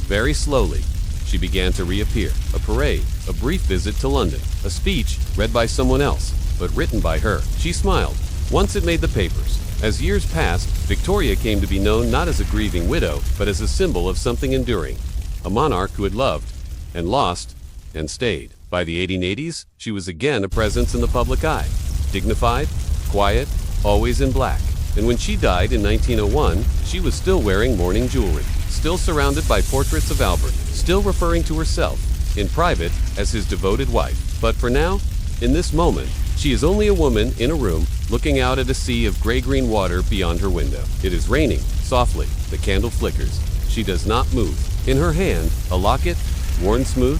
very slowly, she began to reappear. A parade, a brief visit to London, a speech read by someone else, but written by her. She smiled. Once it made the papers. As years passed, Victoria came to be known not as a grieving widow, but as a symbol of something enduring. A monarch who had loved, and lost, and stayed. By the 1880s, she was again a presence in the public eye. Dignified, quiet, always in black. And when she died in 1901, she was still wearing mourning jewelry, still surrounded by portraits of Albert, still referring to herself, in private, as his devoted wife. But for now, in this moment, she is only a woman in a room, looking out at a sea of gray-green water beyond her window. It is raining, softly, the candle flickers. She does not move. In her hand, a locket, worn smooth,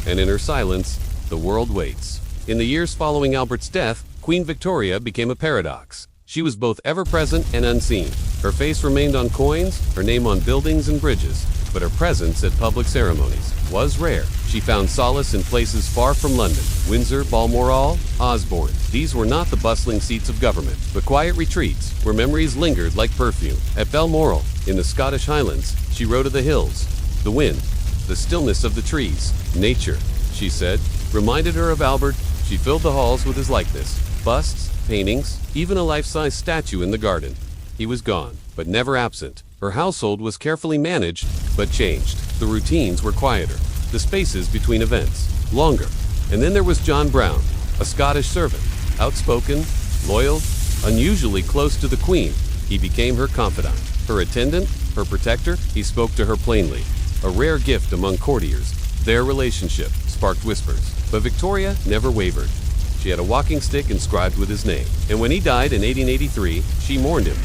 and in her silence, the world waits. In the years following Albert's death, Queen Victoria became a paradox. She was both ever-present and unseen. Her face remained on coins, her name on buildings and bridges, but her presence at public ceremonies was rare. She found solace in places far from London, Windsor, Balmoral, Osborne. These were not the bustling seats of government, but quiet retreats where memories lingered like perfume. At Balmoral, in the Scottish Highlands, she wrote of the hills, the wind, the stillness of the trees. Nature, she said, reminded her of Albert. She filled the halls with his likeness, busts, paintings, even a life-size statue in the garden. He was gone, but never absent. Her household was carefully managed, but changed. The routines were quieter, the spaces between events longer. And then there was John Brown, a Scottish servant, outspoken, loyal, unusually close to the Queen. He became her confidant, her attendant, her protector. He spoke to her plainly, a rare gift among courtiers. Their relationship sparked whispers, but Victoria never wavered. She had a walking stick inscribed with his name. And when he died in 1883, she mourned him.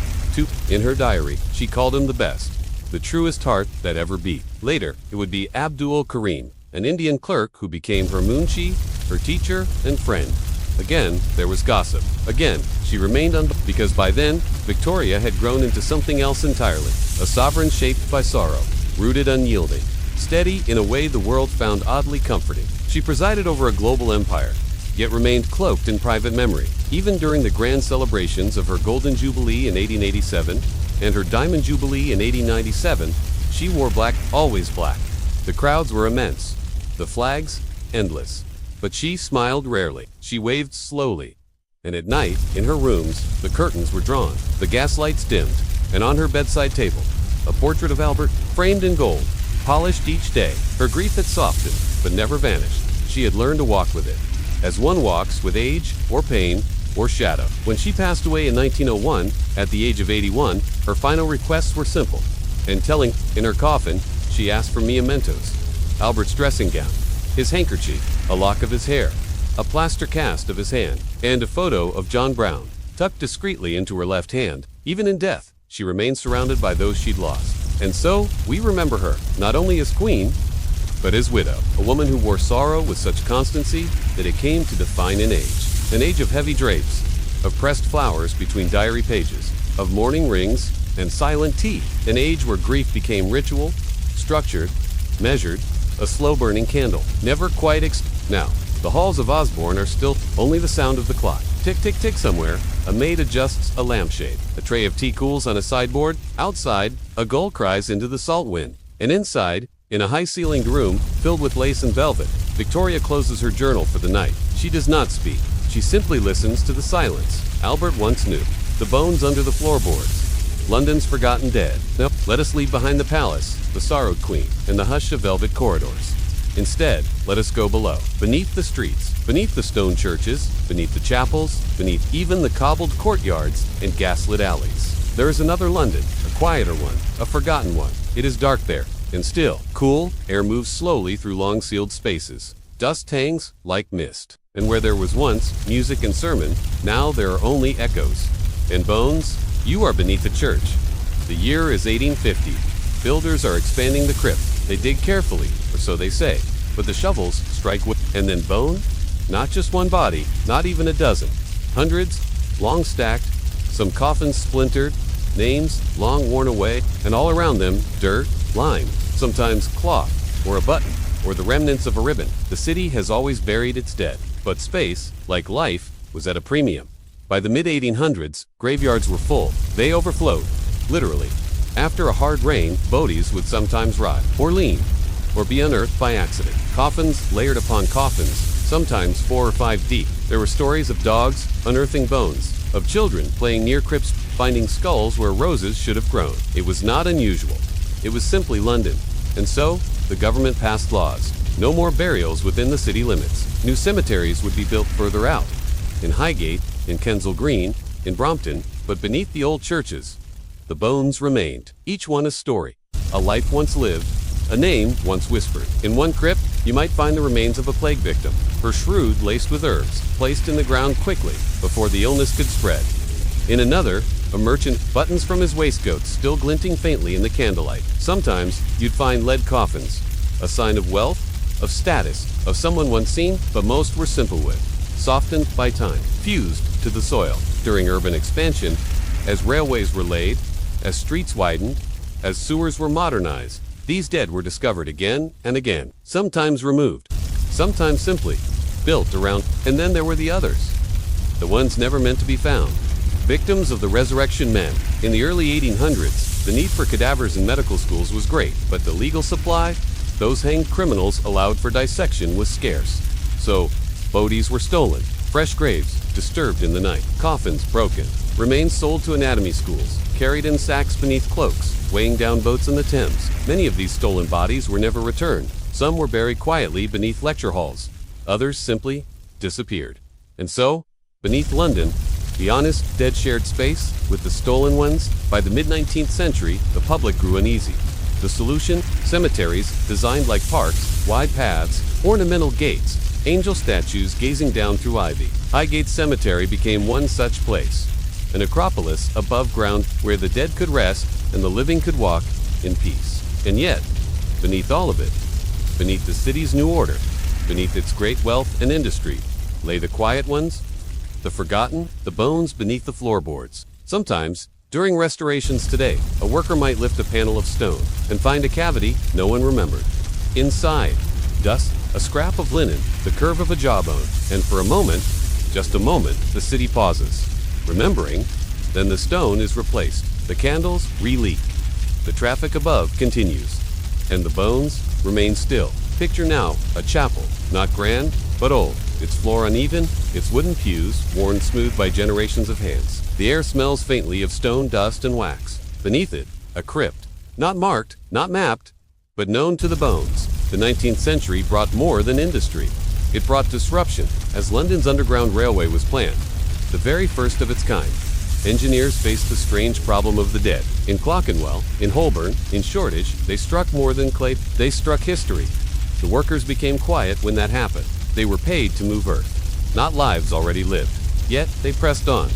In her diary, she called him the best, the truest heart that ever beat. Later, it would be Abdul Karim, an Indian clerk who became her munshi, her teacher, and friend. Again, there was gossip. Again, she remained because by then, Victoria had grown into something else entirely, a sovereign shaped by sorrow, rooted unyielding, steady in a way the world found oddly comforting. She presided over a global empire, yet remained cloaked in private memory. Even during the grand celebrations of her Golden Jubilee in 1887 and her Diamond Jubilee in 1897, she wore black, always black. The crowds were immense, the flags endless, but she smiled rarely. She waved slowly. And at night, in her rooms, the curtains were drawn, the gas lights dimmed, and on her bedside table, a portrait of Albert, framed in gold, polished each day. Her grief had softened, but never vanished. She had learned to walk with it, as one walks with age, or pain, or shadow. When she passed away in 1901, at the age of 81, her final requests were simple. And telling, in her coffin, she asked for mementos: Albert's dressing gown, his handkerchief, a lock of his hair, a plaster cast of his hand, and a photo of John Brown, tucked discreetly into her left hand. Even in death, she remained surrounded by those she'd lost. And so, we remember her, not only as queen, but as widow, a woman who wore sorrow with such constancy that it came to define an age of heavy drapes, of pressed flowers between diary pages, of mourning rings and silent tea, an age where grief became ritual, structured, measured, a slow-burning candle, never quite Now, the halls of Osborne are still only the sound of the clock. Tick, tick, tick somewhere, a maid adjusts a lampshade. A tray of tea cools on a sideboard. Outside, a gull cries into the salt wind. And inside, in a high-ceilinged room filled with lace and velvet, Victoria closes her journal for the night. She does not speak. She simply listens to the silence Albert once knew. The bones under the floorboards. London's forgotten dead. Now, let us leave behind the palace, the sorrowed queen, and the hush of velvet corridors. Instead, let us go below, beneath the streets, beneath the stone churches, beneath the chapels, beneath even the cobbled courtyards and gaslit alleys. There is another London, a quieter one, a forgotten one. It is dark there, and still, cool, air moves slowly through long-sealed spaces. Dust hangs like mist. And where there was once music and sermon, now there are only echoes. And bones, you are beneath a church. The year is 1850. Builders are expanding the crypt. They dig carefully, or so they say, but the shovels strike wood. And then bone? Not just one body, not even a dozen. Hundreds, long stacked, some coffins splintered, names long worn away, and all around them, dirt, lime, sometimes cloth, or a button, or the remnants of a ribbon. The city has always buried its dead, but space, like life, was at a premium. By the mid-1800s, graveyards were full. They overflowed, literally. After a hard rain, bodies would sometimes rot, or lean, or be unearthed by accident. Coffins layered upon coffins, sometimes 4 or 5 deep. There were stories of dogs unearthing bones, of children playing near crypts, finding skulls where roses should have grown. It was not unusual. It was simply London. And so, the government passed laws. No more burials within the city limits. New cemeteries would be built further out. In Highgate, in Kensal Green, in Brompton, but beneath the old churches, the bones remained, each one a story, a life once lived, a name once whispered. In one crypt, you might find the remains of a plague victim, her shroud laced with herbs, placed in the ground quickly, before the illness could spread. In another, a merchant, buttons from his waistcoat still glinting faintly in the candlelight. Sometimes, you'd find lead coffins, a sign of wealth, of status, of someone once seen, but most were simple with, softened by time, fused to the soil. During urban expansion, as railways were laid, as streets widened, as sewers were modernized, these dead were discovered again and again, sometimes removed, sometimes simply built around, and then there were the others, the ones never meant to be found, victims of the resurrection men. In the early 1800s, the need for cadavers in medical schools was great, but the legal supply, those hanged criminals allowed for dissection, was scarce. So, bodies were stolen, fresh graves disturbed in the night, coffins broken, remains sold to anatomy schools, carried in sacks beneath cloaks, weighing down boats in the Thames. Many of these stolen bodies were never returned. Some were buried quietly beneath lecture halls. Others simply disappeared. And so, beneath London, the honest, dead shared space with the stolen ones, by the mid-19th century, the public grew uneasy. The solution? Cemeteries designed like parks, wide paths, ornamental gates, angel statues gazing down through ivy. Highgate Cemetery became one such place. An acropolis above ground where the dead could rest and the living could walk in peace. And yet, beneath all of it, beneath the city's new order, beneath its great wealth and industry, lay the quiet ones, the forgotten, the bones beneath the floorboards. Sometimes, during restorations today, a worker might lift a panel of stone and find a cavity no one remembered. Inside, dust, a scrap of linen, the curve of a jawbone, and for a moment, just a moment, the city pauses. Remembering, then the stone is replaced, the candles re-leak, the traffic above continues, and the bones remain still. Picture now a chapel, not grand, but old, its floor uneven, its wooden pews worn smooth by generations of hands. The air smells faintly of stone, dust, and wax. Beneath it, a crypt, not marked, not mapped, but known to the bones. The 19th century brought more than industry. It brought disruption, as London's Underground Railway was planned, the very first of its kind. Engineers faced the strange problem of the dead. In Clockenwell, in Holborn, in Shoreditch, they struck more than clay, they struck history. The workers became quiet when that happened. They were paid to move earth, not lives already lived. Yet, they pressed on.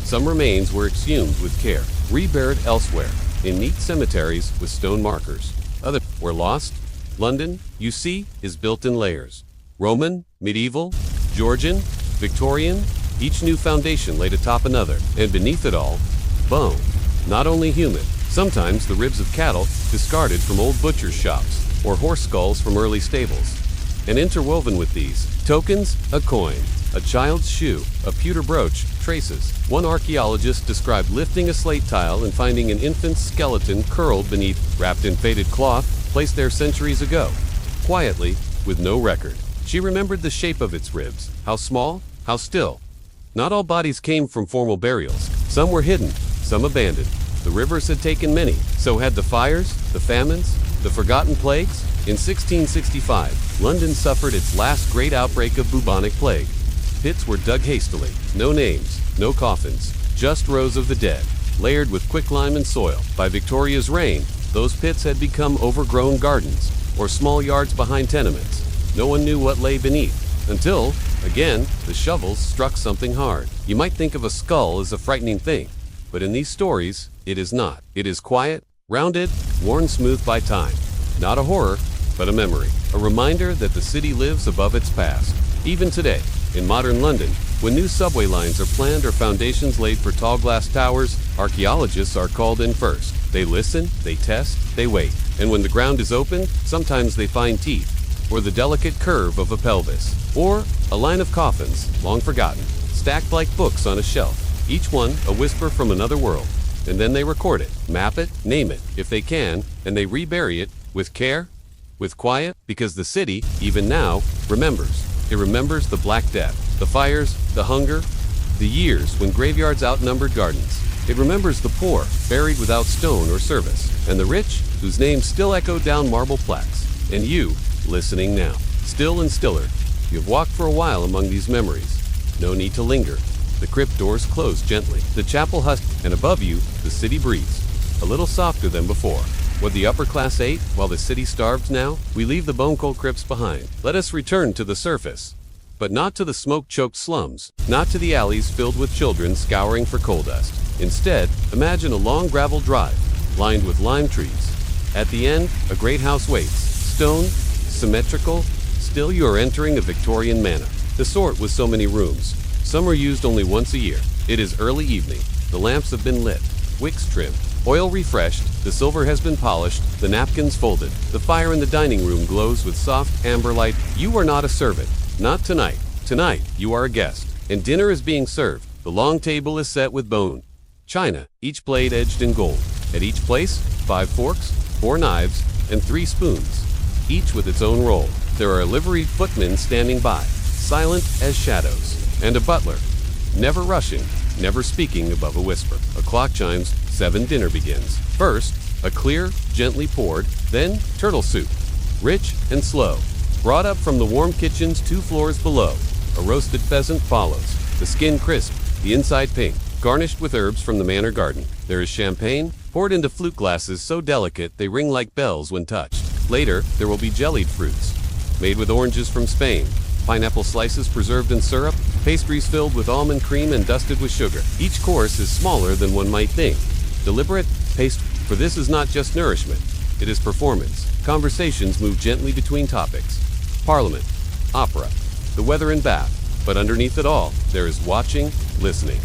Some remains were exhumed with care, reburied elsewhere. in neat cemeteries with stone markers. Others were lost. London, you see, is built in layers. Roman, medieval, Georgian, Victorian, each new foundation laid atop another, and beneath it all, bone. Not only human, sometimes the ribs of cattle discarded from old butcher's shops, or horse skulls from early stables. And interwoven with these tokens, a coin, a child's shoe, a pewter brooch, traces. One archaeologist described lifting a slate tile and finding an infant's skeleton curled beneath, wrapped in faded cloth, placed there centuries ago. Quietly, with no record. She remembered the shape of its ribs, how small, how still. Not all bodies came from formal burials. Some were hidden, some abandoned. The rivers had taken many. So had the fires, the famines, the forgotten plagues. In 1665, London suffered its last great outbreak of bubonic plague. Pits were dug hastily. No names, no coffins, just rows of the dead, layered with quicklime and soil. By Victoria's reign, those pits had become overgrown gardens, or small yards behind tenements. No one knew what lay beneath. Until, again, the shovels struck something hard. You might think of a skull as a frightening thing, but in these stories, it is not. It is quiet, rounded, worn smooth by time. Not a horror, but a memory. A reminder that the city lives above its past. Even today, in modern London, when new subway lines are planned or foundations laid for tall glass towers, archaeologists are called in first. They listen, they test, they wait. And when the ground is opened, sometimes they find teeth, or the delicate curve of a pelvis, or a line of coffins, long forgotten, stacked like books on a shelf, each one a whisper from another world. And then they record it, map it, name it, if they can, and they rebury it, with care, with quiet, because the city, even now, remembers. It remembers the Black Death, the fires, the hunger, the years when graveyards outnumbered gardens. It remembers the poor, buried without stone or service, and the rich, whose names still echo down marble plaques. And you, listening now, still and stiller, you've walked for a while among these memories. No need to linger. The crypt doors close gently. The chapel hushed, and above you, the city breathes, a little softer than before. What the upper class ate, while the city starved now, we leave the bone-cold crypts behind. Let us return to the surface. But not to the smoke-choked slums, not to the alleys filled with children scouring for coal dust. Instead, imagine a long gravel drive, lined with lime trees. At the end, a great house waits, stone, symmetrical. Still you are entering a Victorian manor, the sort with so many rooms. Some are used only once a year. It is early evening. The lamps have been lit, wicks trimmed, oil refreshed, the silver has been polished, the napkins folded. The fire in the dining room glows with soft amber light. You are not a servant. Not tonight. Tonight, you are a guest. And dinner is being served. The long table is set with bone china, each blade edged in gold. At each place, 5 forks, 4 knives, and 3 spoons, each with its own role. There are liveried footmen standing by, silent as shadows, and a butler, never rushing, never speaking above a whisper. A clock chimes, 7. Dinner begins. First, a clear, gently poured, then turtle soup, rich and slow, brought up from the warm kitchens 2 floors below. A roasted pheasant follows, the skin crisp, the inside pink, garnished with herbs from the manor garden. There is champagne, poured into flute glasses so delicate they ring like bells when touched. Later, there will be jellied fruits, made with oranges from Spain, pineapple slices preserved in syrup, pastries filled with almond cream and dusted with sugar. Each course is smaller than one might think. Deliberate, for this is not just nourishment, it is performance. Conversations move gently between topics. Parliament, opera, the weather in Bath, but underneath it all, there is watching, listening.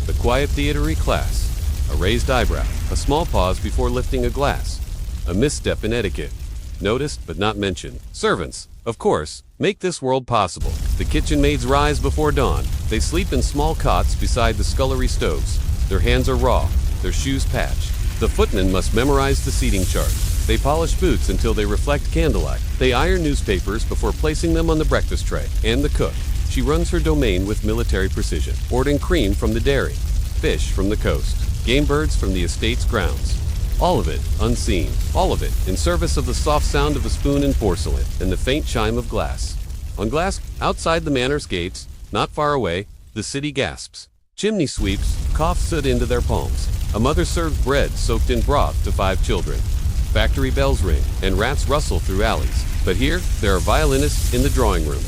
The quiet theatery class, a raised eyebrow, a small pause before lifting a glass, a misstep in etiquette, noticed but not mentioned. Servants, of course, make this world possible. The kitchen maids rise before dawn. They sleep in small cots beside the scullery stoves. Their hands are raw, their shoes patched. The footmen must memorize the seating chart. They polish boots until they reflect candlelight. They iron newspapers before placing them on the breakfast tray. And the cook, she runs her domain with military precision, ordering cream from the dairy, fish from the coast, game birds from the estate's grounds. All of it unseen, all of it in service of the soft sound of a spoon in porcelain and the faint chime of glass. On glass, outside the manor's gates, not far away, the city gasps. Chimney sweeps cough soot into their palms. A mother serves bread soaked in broth to 5 children. Factory bells ring, and rats rustle through alleys. But here, there are violinists in the drawing room,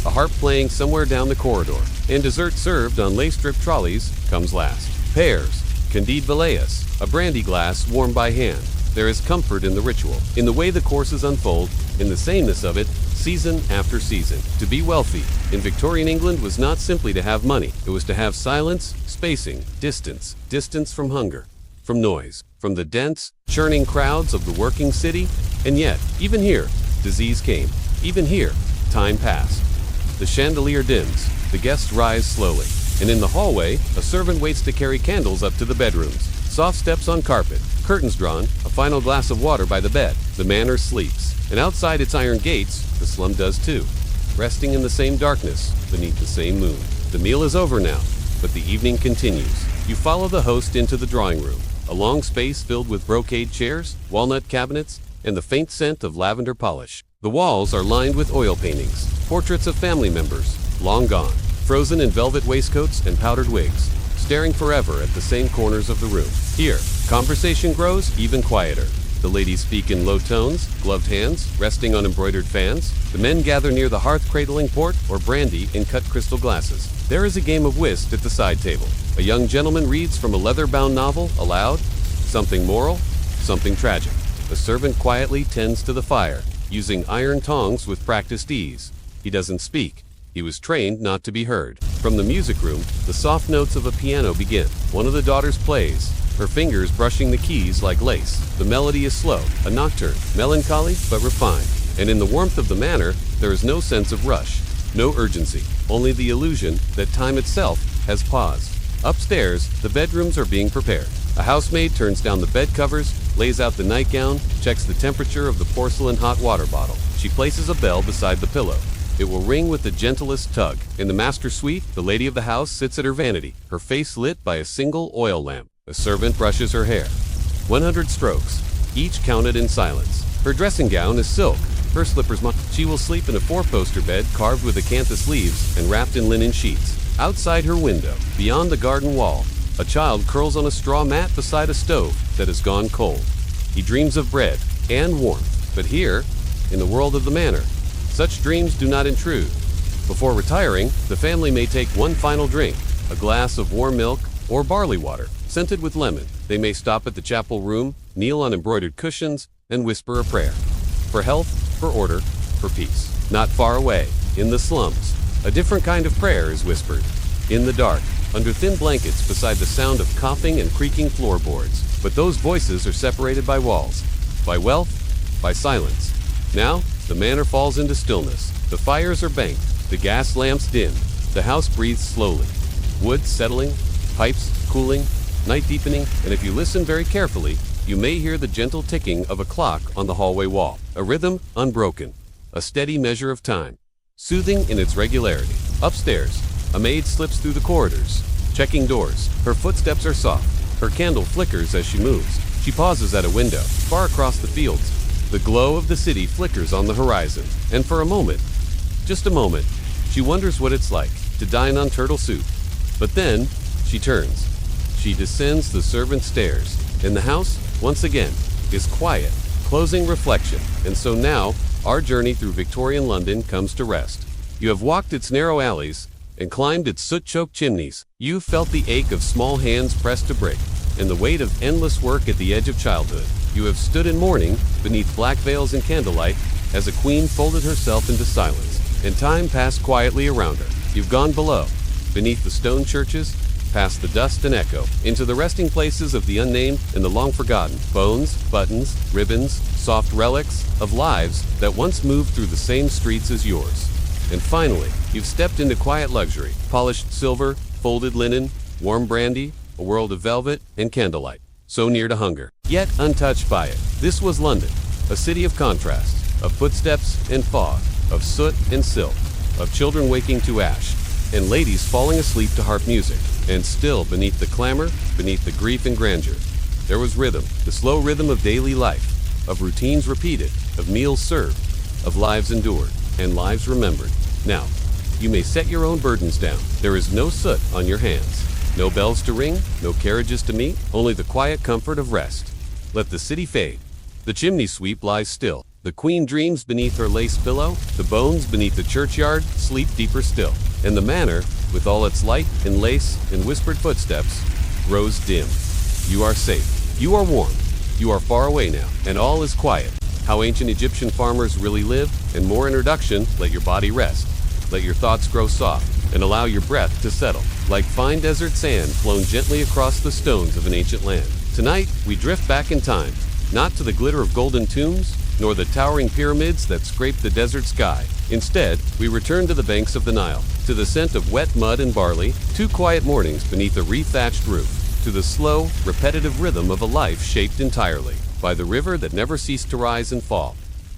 a harp playing somewhere down the corridor, and dessert served on lace-strip trolleys comes last. Pears, Candide Velaeus, a brandy glass warmed by hand. There is comfort in the ritual, in the way the courses unfold, in the sameness of it, season after season. To be wealthy in Victorian England was not simply to have money. It was to have silence, spacing, distance from hunger, from noise, from the dense, churning crowds of the working city. And yet, even here, disease came. Even here, time passed. The chandelier dims, the guests rise slowly, and in the hallway, a servant waits to carry candles up to the bedrooms. Soft steps on carpet, curtains drawn, a final glass of water by the bed. The manor sleeps, and outside its iron gates, the slum does too, resting in the same darkness, beneath the same moon. The meal is over now, but the evening continues. You follow the host into the drawing room, a long space filled with brocade chairs, walnut cabinets, and the faint scent of lavender polish. The walls are lined with oil paintings, portraits of family members, long gone, frozen in velvet waistcoats and powdered wigs, staring forever at the same corners of the room. Here, conversation grows even quieter. The ladies speak in low tones, gloved hands, resting on embroidered fans. The men gather near the hearth cradling port or brandy in cut crystal glasses. There is a game of whist at the side table. A young gentleman reads from a leather-bound novel aloud, something moral, something tragic. A servant quietly tends to the fire, using iron tongs with practiced ease. He doesn't speak. He was trained not to be heard. From the music room, the soft notes of a piano begin. One of the daughters plays, her fingers brushing the keys like lace. The melody is slow, a nocturne, melancholy but refined. And in the warmth of the manor, there is no sense of rush, no urgency, only the illusion that time itself has paused. Upstairs, the bedrooms are being prepared. A housemaid turns down the bed covers, lays out the nightgown, checks the temperature of the porcelain hot water bottle. She places a bell beside the pillow. It will ring with the gentlest tug. In the master suite, the lady of the house sits at her vanity, her face lit by a single oil lamp. A servant brushes her hair. 100 strokes, each counted in silence. Her dressing gown is silk, her slippers She will sleep in a four-poster bed carved with acanthus leaves and wrapped in linen sheets. Outside her window, beyond the garden wall, a child curls on a straw mat beside a stove that has gone cold. He dreams of bread and warmth. But here, in the world of the manor, such dreams do not intrude. Before retiring, the family may take one final drink, a glass of warm milk or barley water, scented with lemon. They may stop at the chapel room, kneel on embroidered cushions, and whisper a prayer. For health, for order, for peace. Not far away, in the slums, a different kind of prayer is whispered. In the dark, under thin blankets beside the sound of coughing and creaking floorboards. But those voices are separated by walls, by wealth, by silence. Now, the manor falls into stillness. The fires are banked, the gas lamps dim. The house breathes slowly. Wood settling, pipes cooling, night deepening, and if you listen very carefully, you may hear the gentle ticking of a clock on the hallway wall. A rhythm unbroken, a steady measure of time, soothing in its regularity. Upstairs, a maid slips through the corridors, checking doors. Her footsteps are soft. Her candle flickers as she moves. She pauses at a window, far across the fields. The glow of the city flickers on the horizon, and for a moment, just a moment, she wonders what it's like to dine on turtle soup. But then, she turns. She descends the servants' stairs, and the house, once again, is quiet, closing reflection. And so now, our journey through Victorian London comes to rest. You have walked its narrow alleys and climbed its soot-choked chimneys. You've felt the ache of small hands pressed to brick, and the weight of endless work at the edge of childhood. You have stood in mourning, beneath black veils and candlelight, as a queen folded herself into silence, and time passed quietly around her. You've gone below, beneath the stone churches, past the dust and echo, into the resting places of the unnamed and the long-forgotten. Bones, buttons, ribbons, soft relics of lives that once moved through the same streets as yours. And finally, you've stepped into quiet luxury, polished silver, folded linen, warm brandy, a world of velvet and candlelight. So near to hunger, yet untouched by it. This was London, a city of contrasts, of footsteps and fog, of soot and silk, of children waking to ash, and ladies falling asleep to harp music. And still, beneath the clamor, beneath the grief and grandeur, there was rhythm, the slow rhythm of daily life, of routines repeated, of meals served, of lives endured, and lives remembered. Now, you may set your own burdens down. There is no soot on your hands. No bells to ring, no carriages to meet, only the quiet comfort of rest. Let the city fade. The chimney sweep lies still. The queen dreams beneath her lace pillow. The bones beneath the churchyard sleep deeper still. And the manor, with all its light and lace and whispered footsteps, grows dim. You are safe. You are warm. You are far away now, and all is quiet. How ancient Egyptian farmers really lived, and more introduction. Let your body rest. Let your thoughts grow soft, and allow your breath to settle, like fine desert sand flown gently across the stones of an ancient land. Tonight, we drift back in time, not to the glitter of golden tombs, nor the towering pyramids that scrape the desert sky. Instead, we return to the banks of the Nile, to the scent of wet mud and barley, 2 quiet mornings beneath a re-thatched roof, to the slow, repetitive rhythm of a life shaped entirely by the river that never ceased to rise and fall.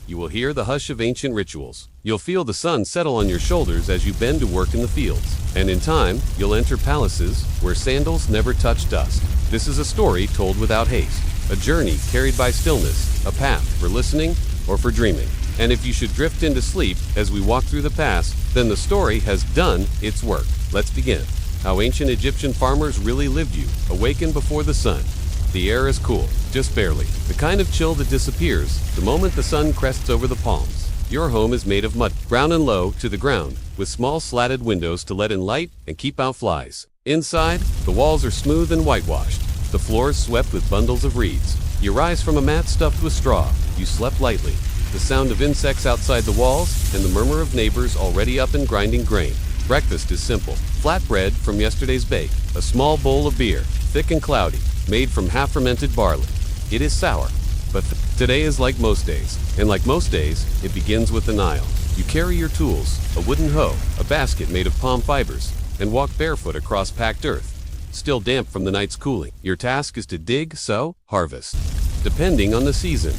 You will hear the hush of ancient rituals. You'll feel the sun settle on your shoulders as you bend to work in the fields. And in time, you'll enter palaces where sandals never touch dust. This is a story told without haste, a journey carried by stillness, a path for listening or for dreaming. And if you should drift into sleep as we walk through the past, then the story has done its work. Let's begin. How ancient Egyptian farmers really lived. You awaken before the sun. The air is cool, just barely. The kind of chill that disappears the moment the sun crests over the palms. Your home is made of mud, brown and low to the ground, with small slatted windows to let in light and keep out flies. Inside, the walls are smooth and whitewashed. The floors swept with bundles of reeds. You rise from a mat stuffed with straw. You slept lightly. The sound of insects outside the walls and the murmur of neighbors already up and grinding grain. Breakfast is simple. Flat bread from yesterday's bake. A small bowl of beer, thick and cloudy, made from half-fermented barley. It is sour, but today is like most days. And like most days, it begins with the Nile. You carry your tools, a wooden hoe, a basket made of palm fibers, and walk barefoot across packed earth, still damp from the night's cooling. Your task is to dig, sow, harvest. Depending on the season,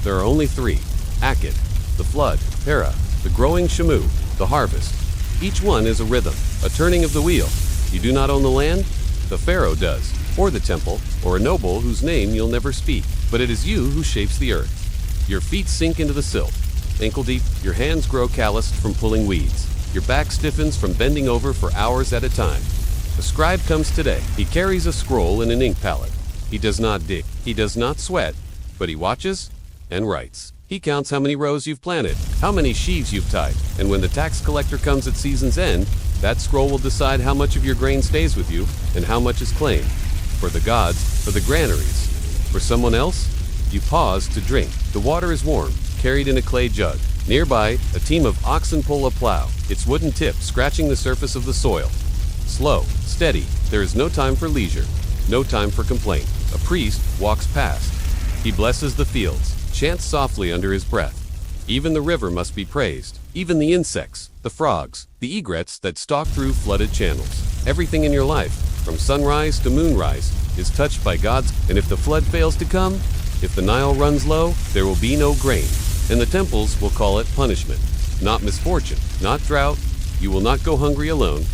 there are only 3. Akid, the flood, Para, the growing shamu, the harvest. Each one is a rhythm, a turning of the wheel. You do not own the land, the pharaoh does, or the temple, or a noble whose name you'll never speak. But it is you who shapes the earth. Your feet sink into the silt, ankle deep. Your hands grow calloused from pulling weeds. Your back stiffens from bending over for hours at a time. The scribe comes today. He carries a scroll and an ink palette. He does not dig. He does not sweat, but he watches and writes. He counts how many rows you've planted, how many sheaves you've tied, and when the tax collector comes at season's end, that scroll will decide how much of your grain stays with you and how much is claimed. For the gods, for the granaries. For someone else, you pause to drink. The water is warm, carried in a clay jug. Nearby, a team of oxen pull a plow, its wooden tip scratching the surface of the soil. Slow, steady, there is no time for leisure, no time for complaint. A priest walks past. He blesses the fields, chants softly under his breath. Even the river must be praised, even the insects, the frogs, the egrets that stalk through flooded channels. Everything in your life, from sunrise to moonrise, is touched by God's. And if the flood fails to come, if the Nile runs low, there will be no grain. And the temples will call it punishment, not misfortune, not drought. You will not go hungry alone,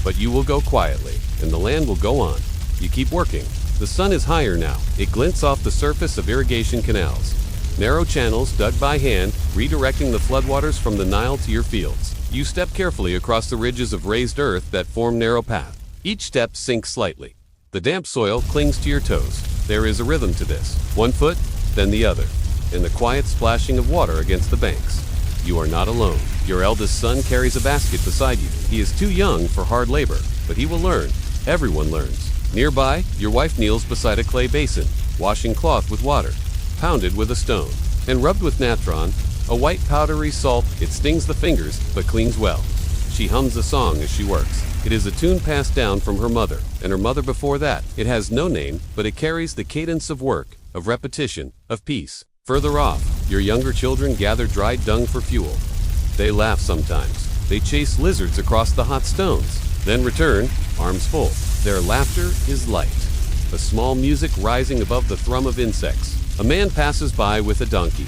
but you will go quietly, and the land will go on. You keep working. The sun is higher now. It glints off the surface of irrigation canals. Narrow channels dug by hand, redirecting the floodwaters from the Nile to your fields. You step carefully across the ridges of raised earth that form narrow path. Each step sinks slightly. The damp soil clings to your toes. There is a rhythm to this. One foot, then the other, and the quiet splashing of water against the banks. You are not alone. Your eldest son carries a basket beside you. He is too young for hard labor, but he will learn. Everyone learns. Nearby, your wife kneels beside a clay basin, washing cloth with water, pounded with a stone, and rubbed with natron, a white powdery salt. It stings the fingers, but cleans well. She hums a song as she works. It is a tune passed down from her mother, and her mother before that. It has no name, but it carries the cadence of work, of repetition, of peace. Further off, your younger children gather dried dung for fuel. They laugh sometimes. They chase lizards across the hot stones, then return, arms full. Their laughter is light, a small music rising above the thrum of insects. A man passes by with a donkey.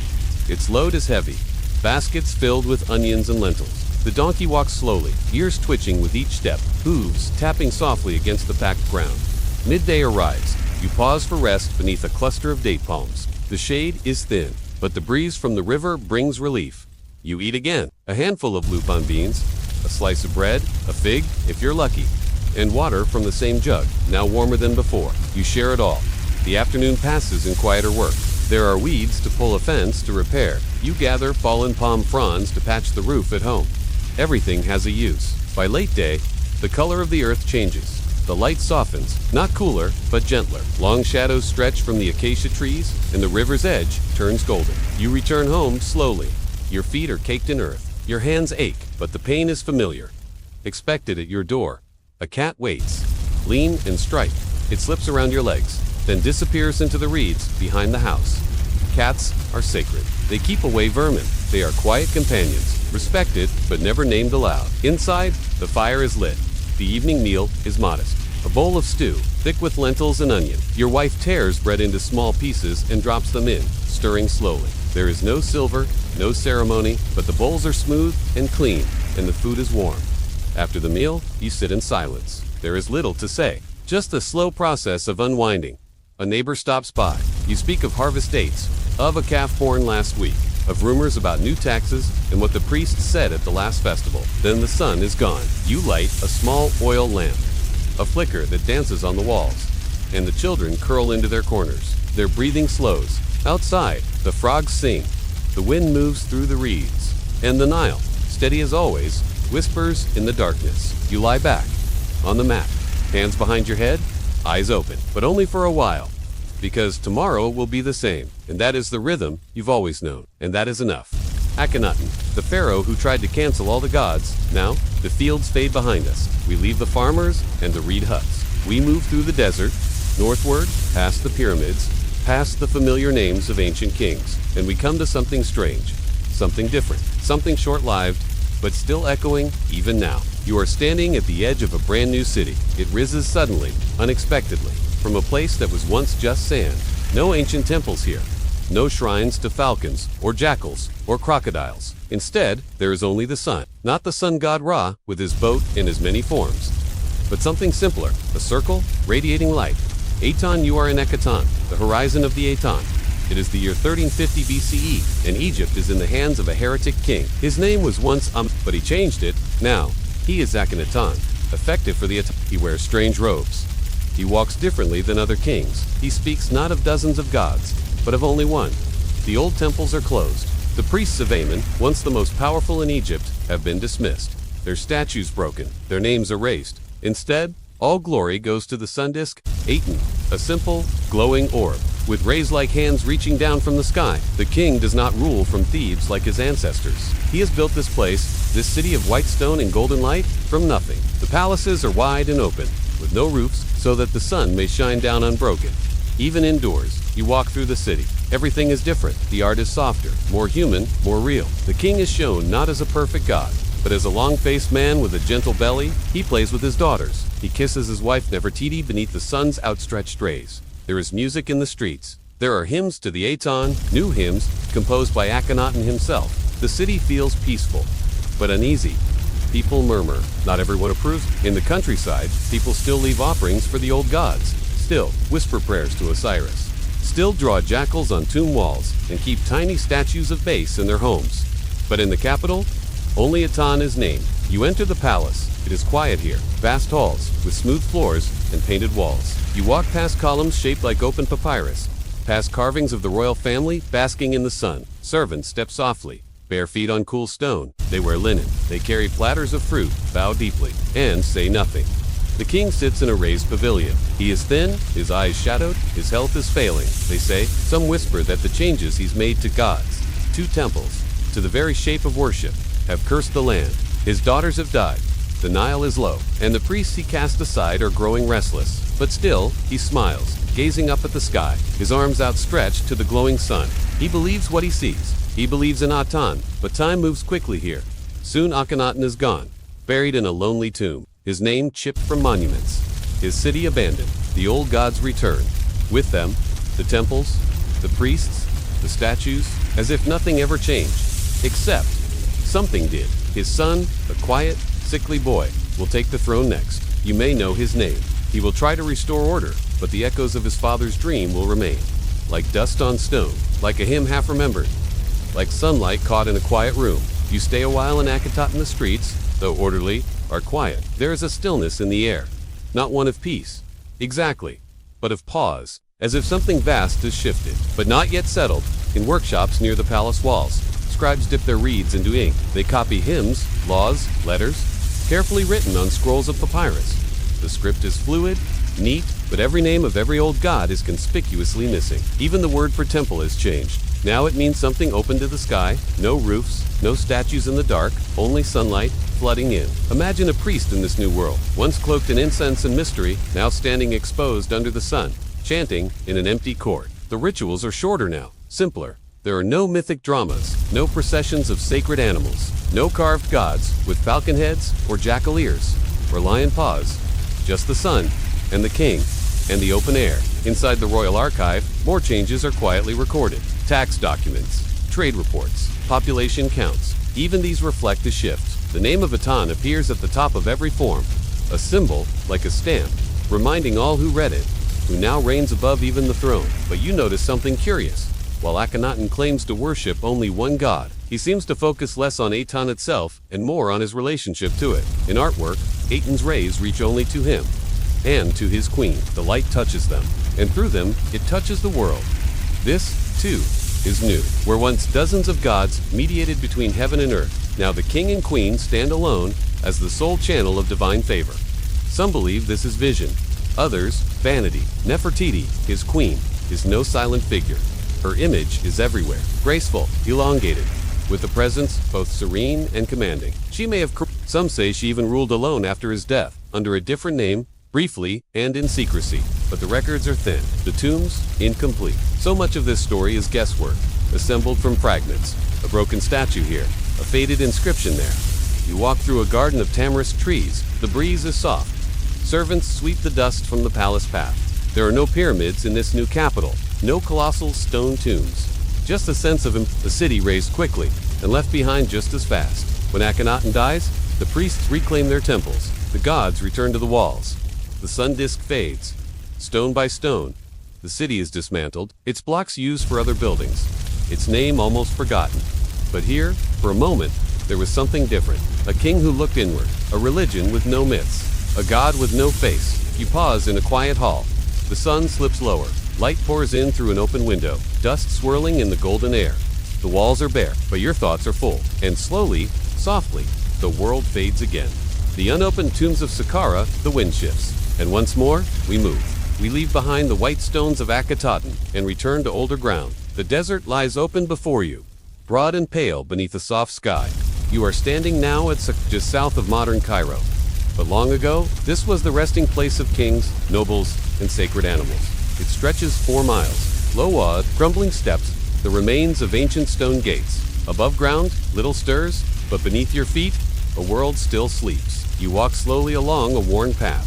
Its load is heavy, baskets filled with onions and lentils. The donkey walks slowly, ears twitching with each step, hooves tapping softly against the packed ground. Midday arrives. You pause for rest beneath a cluster of date palms. The shade is thin, but the breeze from the river brings relief. You eat again, a handful of lupin beans, a slice of bread, a fig, if you're lucky, and water from the same jug, now warmer than before. You share it all. The afternoon passes in quieter work. There are weeds to pull, a fence to repair. You gather fallen palm fronds to patch the roof at home. Everything has a use. By late day, the color of the earth changes. the light softens, not cooler, but gentler. Long shadows stretch from the acacia trees, and the river's edge turns golden. You return home slowly. Your feet are caked in earth. Your hands ache, but the pain is familiar. Expected at your door. A cat waits, lean and striped. It slips around your legs, then disappears into the reeds behind the house. Cats are sacred. They keep away vermin. They are quiet companions, respected but never named aloud. Inside, the fire is lit. The evening meal is modest. A bowl of stew, thick with lentils and onion. Your wife tears bread into small pieces and drops them in, stirring slowly. There is no silver, no ceremony, but the bowls are smooth and clean, and the food is warm. After the meal, you sit in silence. There is little to say, just a slow process of unwinding. A neighbor stops by. You speak of harvest dates, of a calf born last week, of rumors about new taxes and what the priest said at the last festival. Then the sun is gone. You light a small oil lamp, a flicker that dances on the walls, and the children curl into their corners. Their breathing slows. Outside, the frogs sing. The wind moves through the reeds, and the Nile, steady as always, whispers in the darkness. You lie back, on the mat, hands behind your head, eyes open, but only for a while, because tomorrow will be the same, and that is the rhythm you've always known, and that is enough. Akhenaten, the pharaoh who tried to cancel all the gods, now, the fields fade behind us. We leave the farmers and the reed huts. We move through the desert, northward, past the pyramids, past the familiar names of ancient kings, and we come to something strange, something different, something short-lived, but still echoing even now. You are standing at the edge of a brand new city. It rises suddenly, unexpectedly, from a place that was once just sand. No ancient temples here. No shrines to falcons, or jackals, or crocodiles. Instead, there is only the sun. Not the sun god Ra, with his boat and his many forms, but something simpler, a circle, radiating light. Aton, you are in Ekatan, the horizon of the Aton. It is the year 1350 BCE, and Egypt is in the hands of a heretic king. His name was once but he changed it. Now, he is Akhenaten, effective for the Aton. He wears strange robes. He walks differently than other kings. He speaks not of dozens of gods, but of only one. The old temples are closed. The priests of Amen, once the most powerful in Egypt, have been dismissed. Their statues broken, their names erased. Instead, all glory goes to the sun disk, Aten, a simple, glowing orb, with rays like hands reaching down from the sky. The king does not rule from Thebes like his ancestors. He has built this place, this city of white stone and golden light, from nothing. The palaces are wide and open, with no roofs, so that the sun may shine down unbroken. Even indoors, you walk through the city. Everything is different. The art is softer, more human, more real. The king is shown not as a perfect god, but as a long-faced man with a gentle belly. He plays with his daughters. He kisses his wife Nefertiti beneath the sun's outstretched rays. There is music in the streets. There are hymns to the Aton, new hymns, composed by Akhenaten himself. The city feels peaceful, but uneasy. People murmur. Not everyone approves. In the countryside, people still leave offerings for the old gods. Still whisper prayers to Osiris. Still draw jackals on tomb walls and keep tiny statues of Base in their homes. But in the capital, only Aton is named. You enter the palace. It is quiet here. Vast halls with smooth floors and painted walls. You walk past columns shaped like open papyrus, past carvings of the royal family basking in the sun. Servants step softly, bare feet on cool stone. They wear linen. They carry platters of fruit, bow deeply, and say nothing. The king sits in a raised pavilion. He is thin, his eyes shadowed, his health is failing. They say, some whisper that the changes he's made to gods, to temples, to the very shape of worship, have cursed the land. His daughters have died. The Nile is low, and the priests he cast aside are growing restless. But still, he smiles, gazing up at the sky, his arms outstretched to the glowing sun. He believes what he sees. He believes in Aton, but time moves quickly here. Soon Akhenaten is gone, buried in a lonely tomb, his name chipped from monuments, his city abandoned. The old gods return. With them, the temples, the priests, the statues, as if nothing ever changed. Except, something did. His son, a quiet, sickly boy, will take the throne next. You may know his name. He will try to restore order, but the echoes of his father's dream will remain. Like dust on stone, like a hymn half remembered, like sunlight caught in a quiet room. You stay a while in Akhenaten. The streets, though orderly, are quiet. There is a stillness in the air, not one of peace, exactly, but of pause, as if something vast has shifted, but not yet settled. In workshops near the palace walls, scribes dip their reeds into ink. They copy hymns, laws, letters, carefully written on scrolls of papyrus. The script is fluid, neat, but every name of every old god is conspicuously missing. Even the word for temple has changed. Now it means something open to the sky, no roofs, no statues in the dark, only sunlight flooding in. Imagine a priest in this new world, once cloaked in incense and mystery, now standing exposed under the sun, chanting in an empty court. The rituals are shorter now, simpler. There are no mythic dramas, no processions of sacred animals, no carved gods with falcon heads or jackal ears or lion paws, just the sun and the king and the open air. Inside the royal archive, more changes are quietly recorded. Tax documents, trade reports, population counts, even these reflect a shift. The name of Atan appears at the top of every form, a symbol like a stamp, reminding all who read it, who now reigns above even the throne. But you notice something curious. While Akhenaten claims to worship only one god, he seems to focus less on Atan itself and more on his relationship to it. In artwork, Atan's rays reach only to him and to his queen. The light touches them, and through them, it touches the world. This, too, is new. Where once dozens of gods mediated between heaven and earth, now the king and queen stand alone as the sole channel of divine favor. Some believe this is vision, others, vanity. Nefertiti, his queen, is no silent figure. Her image is everywhere, graceful, elongated, with a presence both serene and commanding. She may have, some say she even ruled alone after his death, under a different name, briefly and in secrecy. But the records are thin, the tombs incomplete. So much of this story is guesswork, assembled from fragments. A broken statue here, a faded inscription there. You walk through a garden of tamarisk trees. The breeze is soft. Servants sweep the dust from the palace path. There are no pyramids in this new capital, no colossal stone tombs. Just a sense of the city raised quickly and left behind just as fast. When Akhenaten dies, the priests reclaim their temples. The gods return to the walls. The sun disk fades. Stone by stone, the city is dismantled, its blocks used for other buildings, its name almost forgotten. But here, for a moment, there was something different. A king who looked inward, a religion with no myths, a god with no face. You pause in a quiet hall. The sun slips lower. Light pours in through an open window, dust swirling in the golden air. The walls are bare, but your thoughts are full. And slowly, softly, the world fades again. The unopened tombs of Saqqara, the wind shifts. And once more, we move. We leave behind the white stones of Akhenaten and return to older ground. The desert lies open before you, broad and pale beneath a soft sky. You are standing now at just south of modern Cairo. But long ago, this was the resting place of kings, nobles, and sacred animals. It stretches 4 miles. Low-walled, crumbling steps, the remains of ancient stone gates. Above ground, little stirs, but beneath your feet, a world still sleeps. You walk slowly along a worn path.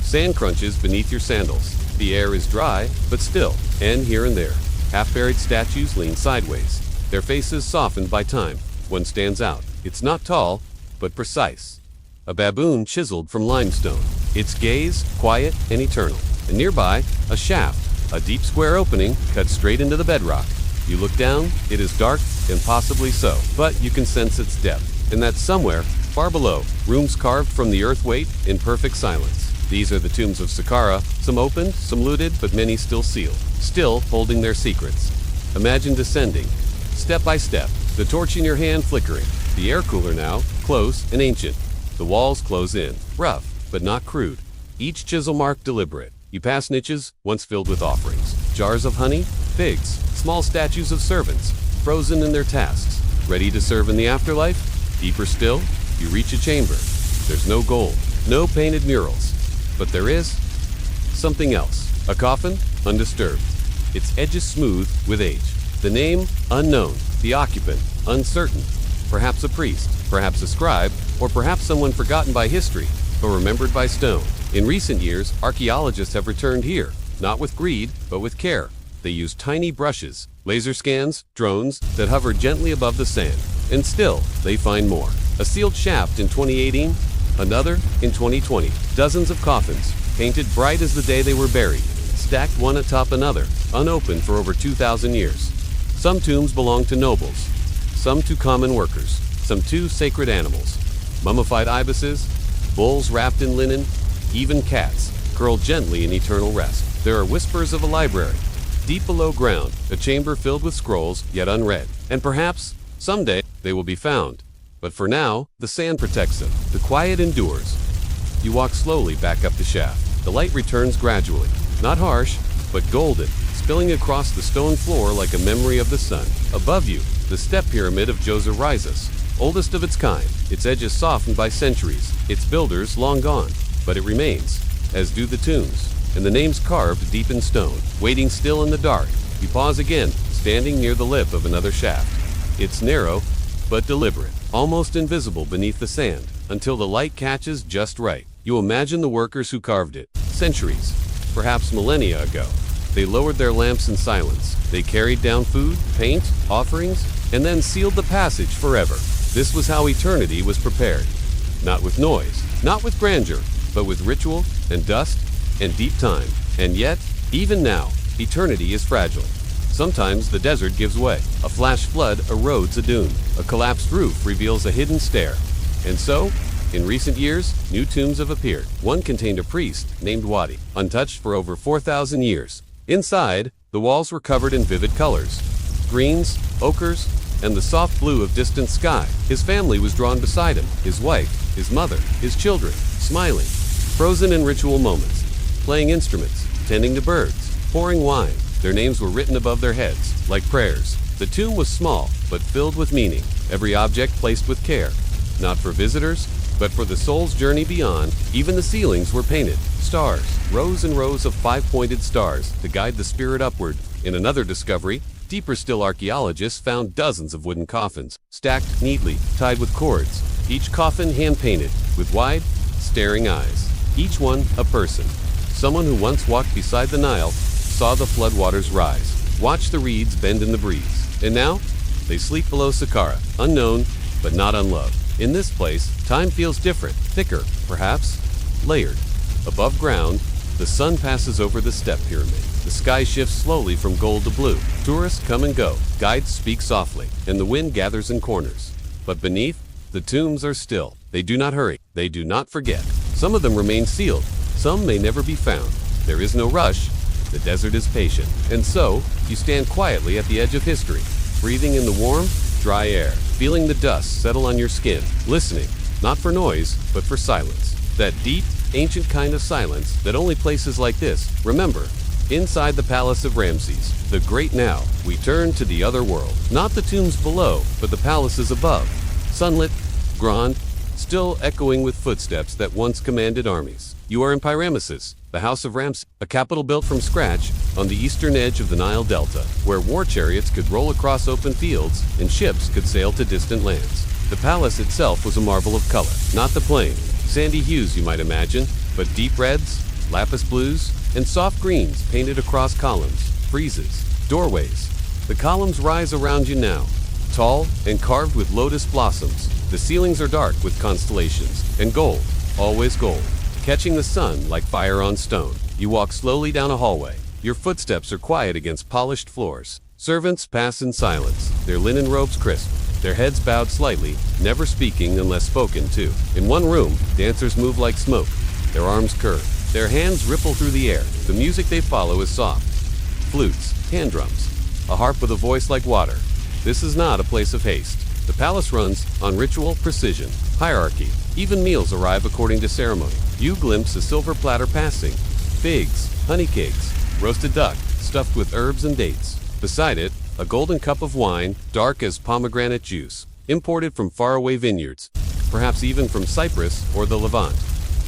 Sand crunches beneath your sandals. The air is dry, but still, and here and there, half-buried statues lean sideways, their faces softened by time. One stands out. It's not tall, but precise. A baboon chiseled from limestone, its gaze quiet and eternal. And nearby, a shaft, a deep square opening cut straight into the bedrock. You look down, it is dark, impossibly so, but you can sense its depth. And that somewhere, far below, rooms carved from the earth wait in perfect silence. These are the tombs of Saqqara, some opened, some looted, but many still sealed, still holding their secrets. Imagine descending, step by step, the torch in your hand flickering, the air cooler now, close and ancient. The walls close in, rough, but not crude, each chisel mark deliberate. You pass niches, once filled with offerings, jars of honey, figs, small statues of servants, frozen in their tasks, ready to serve in the afterlife. Deeper still, you reach a chamber. There's no gold, no painted murals. But there is something else. A coffin, undisturbed. Its edges smooth with age. The name, unknown. The occupant, uncertain. Perhaps a priest, perhaps a scribe, or perhaps someone forgotten by history, but remembered by stone. In recent years, archaeologists have returned here, not with greed, but with care. They use tiny brushes, laser scans, drones that hover gently above the sand. And still, they find more. A sealed shaft in 2018, another in 2020. Dozens of coffins, painted bright as the day they were buried, stacked one atop another, unopened for over 2,000 years. Some tombs belong to nobles, some to common workers, some to sacred animals. Mummified ibises, bulls wrapped in linen, even cats, curled gently in eternal rest. There are whispers of a library, deep below ground, a chamber filled with scrolls yet unread. And perhaps, someday, they will be found. But for now, the sand protects them. The quiet endures. You walk slowly back up the shaft. The light returns gradually, not harsh, but golden, spilling across the stone floor like a memory of the sun. Above you, the step pyramid of Djoser rises, oldest of its kind, its edges softened by centuries, its builders long gone, but it remains, as do the tombs, and the names carved deep in stone. Waiting still in the dark, you pause again, standing near the lip of another shaft. It's narrow, but deliberate, almost invisible beneath the sand, until the light catches just right. You imagine the workers who carved it, centuries, perhaps millennia ago. They lowered their lamps in silence. They carried down food, paint, offerings, and then sealed the passage forever. This was how eternity was prepared. Not with noise, not with grandeur, but with ritual and dust and deep time. And yet, even now, eternity is fragile. Sometimes the desert gives way. A flash flood erodes a dune. A collapsed roof reveals a hidden stair. And so, in recent years, new tombs have appeared. One contained a priest named Wadi, untouched for over 4,000 years. Inside, the walls were covered in vivid colors. Greens, ochres, and the soft blue of distant sky. His family was drawn beside him, his wife, his mother, his children, smiling, frozen in ritual moments, playing instruments, tending to birds, pouring wine. Their names were written above their heads, like prayers. The tomb was small, but filled with meaning, every object placed with care, not for visitors, but for the soul's journey beyond. Even the ceilings were painted, stars, rows and rows of five-pointed stars to guide the spirit upward. In another discovery, deeper still, archaeologists found dozens of wooden coffins, stacked neatly, tied with cords, each coffin hand-painted, with wide, staring eyes. Each one a person, someone who once walked beside the Nile, saw the floodwaters rise, watched the reeds bend in the breeze, and now they sleep below Saqqara, unknown, but not unloved. In this place, time feels different, thicker, perhaps, layered. Above ground, the sun passes over the step pyramid. The sky shifts slowly from gold to blue. Tourists come and go, guides speak softly, and the wind gathers in corners. But beneath, the tombs are still. They do not hurry, they do not forget. Some of them remain sealed, some may never be found. There is no rush, the desert is patient. And so, you stand quietly at the edge of history, breathing in the warm, dry air, feeling the dust settle on your skin, listening, not for noise, but for silence. That deep, ancient kind of silence that only places like this. Remember, inside the palace of Ramses, the great now, we turn to the other world. Not the tombs below, but the palaces above. Sunlit, grand, still echoing with footsteps that once commanded armies. You are in Pyrameses, the house of Ramses, a capital built from scratch on the eastern edge of the Nile Delta, where war chariots could roll across open fields and ships could sail to distant lands. The palace itself was a marvel of color, not the plain, sandy hues you might imagine, but deep reds, lapis blues, and soft greens painted across columns, friezes, doorways. The columns rise around you now, tall and carved with lotus blossoms. The ceilings are dark with constellations, and gold, always gold, catching the sun like fire on stone. You walk slowly down a hallway. Your footsteps are quiet against polished floors. Servants pass in silence, their linen robes crisp, their heads bowed slightly, never speaking unless spoken to. In one room, dancers move like smoke, their arms curve, their hands ripple through the air. The music they follow is soft. Flutes, hand drums, a harp with a voice like water. This is not a place of haste. The palace runs on ritual, precision, hierarchy. Even meals arrive according to ceremony. You glimpse a silver platter passing. Figs, honey cakes, roasted duck, stuffed with herbs and dates. Beside it, a golden cup of wine, dark as pomegranate juice, imported from faraway vineyards, perhaps even from Cyprus or the Levant.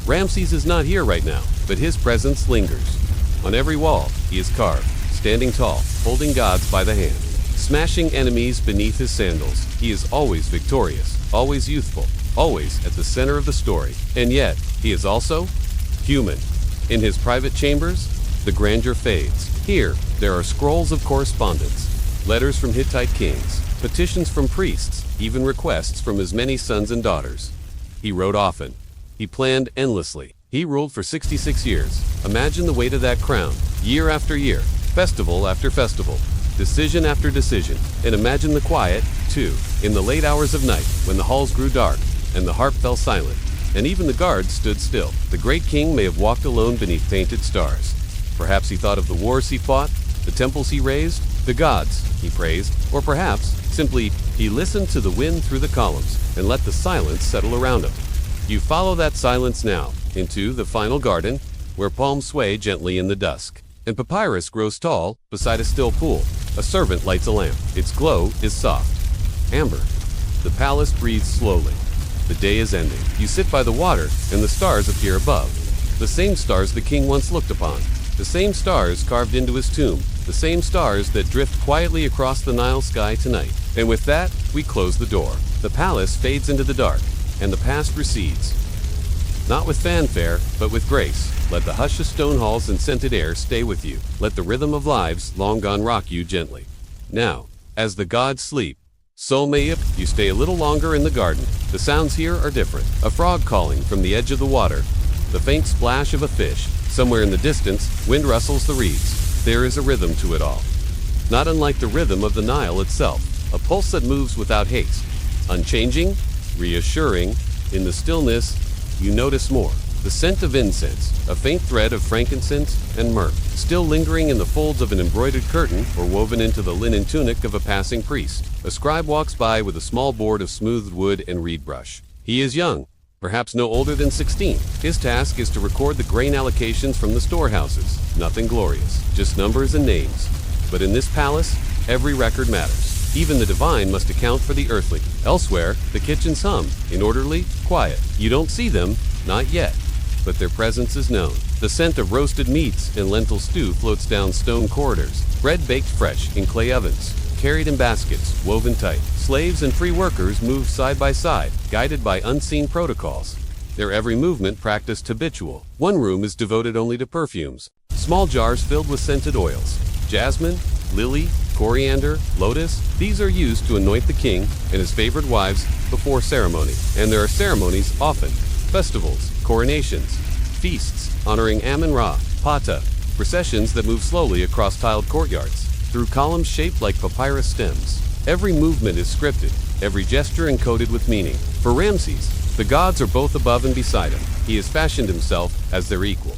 Ramses is not here right now, but his presence lingers. On every wall, he is carved, standing tall, holding gods by the hand, smashing enemies beneath his sandals. He is always victorious, always youthful, always at the center of the story. And yet, he is also human. In his private chambers, the grandeur fades. Here, there are scrolls of correspondence, letters from Hittite kings, petitions from priests, even requests from his many sons and daughters. He wrote often. He planned endlessly. He ruled for 66 years. Imagine the weight of that crown, year after year, festival after festival, decision after decision. And imagine the quiet, too, in the late hours of night, when the halls grew dark, and the harp fell silent, and even the guards stood still. The great king may have walked alone beneath painted stars. Perhaps he thought of the wars he fought, the temples he raised, the gods he praised, or perhaps, simply, he listened to the wind through the columns and let the silence settle around him. You follow that silence now, into the final garden, where palms sway gently in the dusk, and papyrus grows tall beside a still pool. A servant lights a lamp. Its glow is soft, amber. The palace breathes slowly. The day is ending. You sit by the water, and the stars appear above. The same stars the king once looked upon. The same stars carved into his tomb. The same stars that drift quietly across the Nile sky tonight. And with that, we close the door. The palace fades into the dark, and the past recedes. Not with fanfare, but with grace. Let the hush of stone halls and scented air stay with you. Let the rhythm of lives long gone rock you gently. Now, as the gods sleep, so may you stay a little longer in the garden. The sounds here are different. A frog calling from the edge of the water. The faint splash of a fish. Somewhere in the distance, wind rustles the reeds. There is a rhythm to it all. Not unlike the rhythm of the Nile itself. A pulse that moves without haste. Unchanging, reassuring. In the stillness, you notice more. The scent of incense, a faint thread of frankincense and myrrh, still lingering in the folds of an embroidered curtain or woven into the linen tunic of a passing priest. A scribe walks by with a small board of smoothed wood and reed brush. He is young, perhaps no older than 16. His task is to record the grain allocations from the storehouses. Nothing glorious, just numbers and names. But in this palace, every record matters. Even the divine must account for the earthly. Elsewhere, the kitchens hum, in orderly, quiet. You don't see them, not yet, but their presence is known. The scent of roasted meats and lentil stew floats down stone corridors. Bread baked fresh in clay ovens, carried in baskets, woven tight. Slaves and free workers move side by side, guided by unseen protocols. Their every movement practiced habitual. One room is devoted only to perfumes. Small jars filled with scented oils. Jasmine, lily, coriander, lotus, these are used to anoint the king and his favored wives before ceremony. And there are ceremonies often. Festivals, coronations, feasts honoring Amun-Ra, Pata, processions that move slowly across tiled courtyards, through columns shaped like papyrus stems. Every movement is scripted, every gesture encoded with meaning. For Ramses, the gods are both above and beside him. He has fashioned himself as their equal.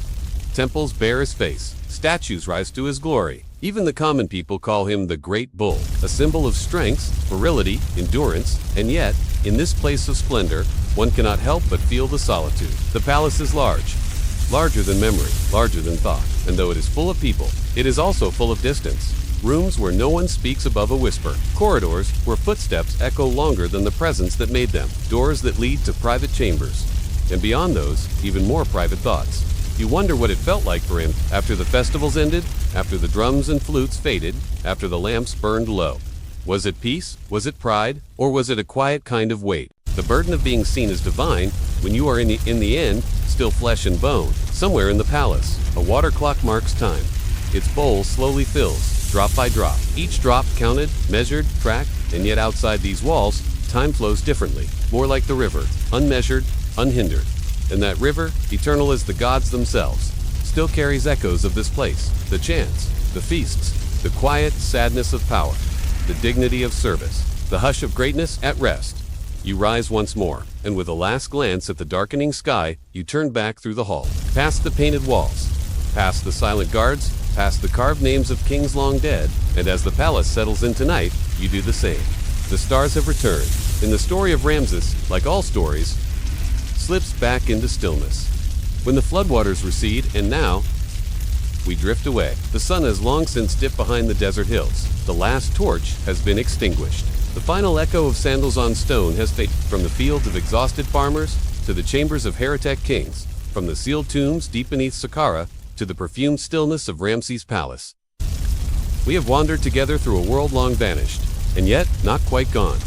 Temples bear his face, statues rise to his glory. Even the common people call him the Great Bull, a symbol of strength, virility, endurance, and yet, in this place of splendor, one cannot help but feel the solitude. The palace is large, larger than memory, larger than thought, and though it is full of people, it is also full of distance. Rooms where no one speaks above a whisper. Corridors where footsteps echo longer than the presence that made them. Doors that lead to private chambers. And beyond those, even more private thoughts. You wonder what it felt like for him after the festivals ended, after the drums and flutes faded, after the lamps burned low. Was it peace? Was it pride? Or was it a quiet kind of weight? The burden of being seen as divine, when you are in the end, still flesh and bone. Somewhere in the palace, a water clock marks time. Its bowl slowly fills, drop by drop. Each drop counted, measured, tracked, and yet outside these walls, time flows differently. More like the river, unmeasured, unhindered. And that river, eternal as the gods themselves, still carries echoes of this place. The chants, the feasts, the quiet sadness of power, the dignity of service, the hush of greatness at rest. You rise once more, and with a last glance at the darkening sky, you turn back through the hall, past the painted walls, past the silent guards, past the carved names of kings long dead, and as the palace settles into night, you do the same. The stars have returned. In the story of Ramses, like all stories, slips back into stillness. When the floodwaters recede, and now, we drift away. The sun has long since dipped behind the desert hills. The last torch has been extinguished. The final echo of sandals on stone has faded from the fields of exhausted farmers to the chambers of heretic kings, from the sealed tombs deep beneath Saqqara to the perfumed stillness of Ramses' palace. We have wandered together through a world long vanished, and yet not quite gone,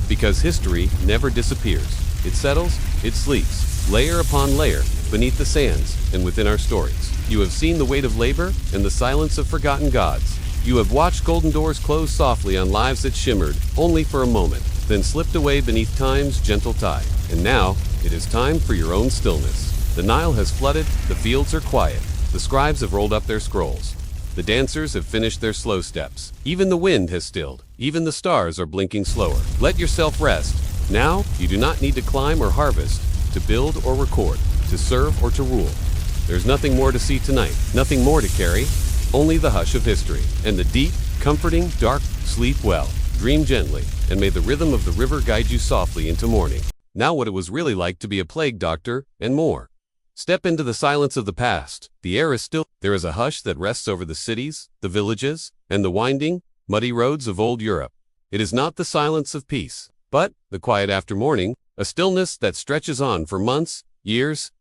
because history never disappears. It settles, it sleeps, layer upon layer, beneath the sands and within our stories. You have seen the weight of labor and the silence of forgotten gods. You have watched golden doors close softly on lives that shimmered only for a moment, then slipped away beneath time's gentle tide. And now, it is time for your own stillness. The Nile has flooded, the fields are quiet, the scribes have rolled up their scrolls. The dancers have finished their slow steps. Even the wind has stilled. Even the stars are blinking slower. Let yourself rest. Now, you do not need to climb or harvest, to build or record, to serve or to rule. There's nothing more to see tonight, nothing more to carry, only the hush of history. And the deep, comforting, dark, sleep well, dream gently, and may the rhythm of the river guide you softly into morning. Now what it was really like to be a plague doctor, and more. Step into the silence of the past. The air is still. There is a hush that rests over the cities, the villages, and the winding, muddy roads of old Europe. It is not the silence of peace, but the quiet after morning, a stillness that stretches on for months, years,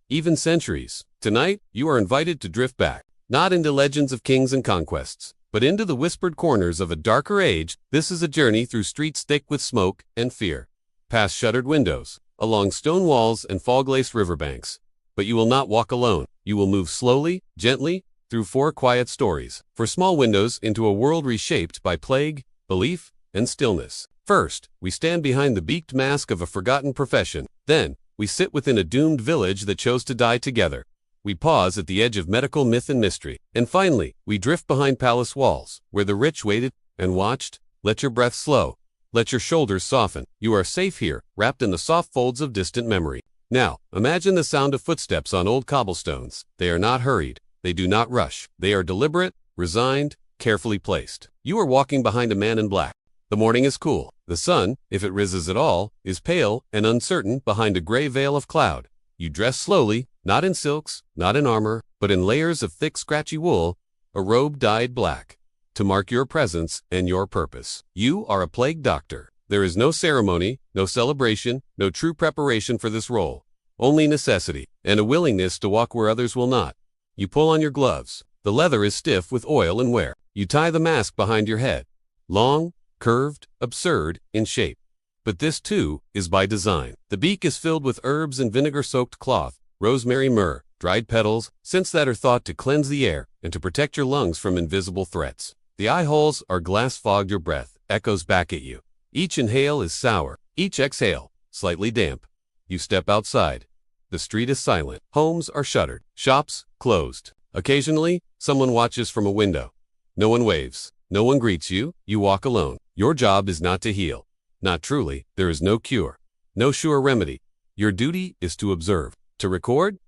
even centuries. Tonight, you are invited to drift back, not into legends of kings and conquests, but into the whispered corners of a darker age. This is a journey through streets thick with smoke and fear, past shuttered windows, along stone walls and fog-laced riverbanks. But you will not walk alone. You will move slowly, gently, through 4 quiet stories, for small windows into a world reshaped by plague, belief, and stillness. First, we stand behind the beaked mask of a forgotten profession. Then, we sit within a doomed village that chose to die together. We pause at the edge of medical myth and mystery. And finally, we drift behind palace walls, where the rich waited and watched. Let your breath slow. Let your shoulders soften. You are safe here, wrapped in the soft folds of distant memory. Now, imagine the sound of footsteps on old cobblestones. They are not hurried. They do not rush. They are deliberate, resigned, carefully placed. You are walking behind a man in black. The morning is cool. The sun, if it rises at all, is pale and uncertain behind a gray veil of cloud. You dress slowly, not in silks, not in armor, but in layers of thick, scratchy wool, a robe dyed black, to mark your presence and your purpose. You are a plague doctor. There is no ceremony, no celebration, no true preparation for this role. Only necessity, and a willingness to walk where others will not. You pull on your gloves. The leather is stiff with oil and wear. You tie the mask behind your head. Long, curved, absurd in shape. But this, too, is by design. The beak is filled with herbs and vinegar-soaked cloth, rosemary, myrrh, dried petals, scents that are thought to cleanse the air and to protect your lungs from invisible threats. The eye holes are glass-fogged. Your breath echoes back at you. Each inhale is sour, each exhale slightly damp. You step outside. The street is silent. Homes are shuttered. Shops closed. Occasionally, someone watches from a window. No one waves. No one greets you. You walk alone. Your job is not to heal. Not truly. There is no cure. No sure remedy. Your duty is to observe, to record,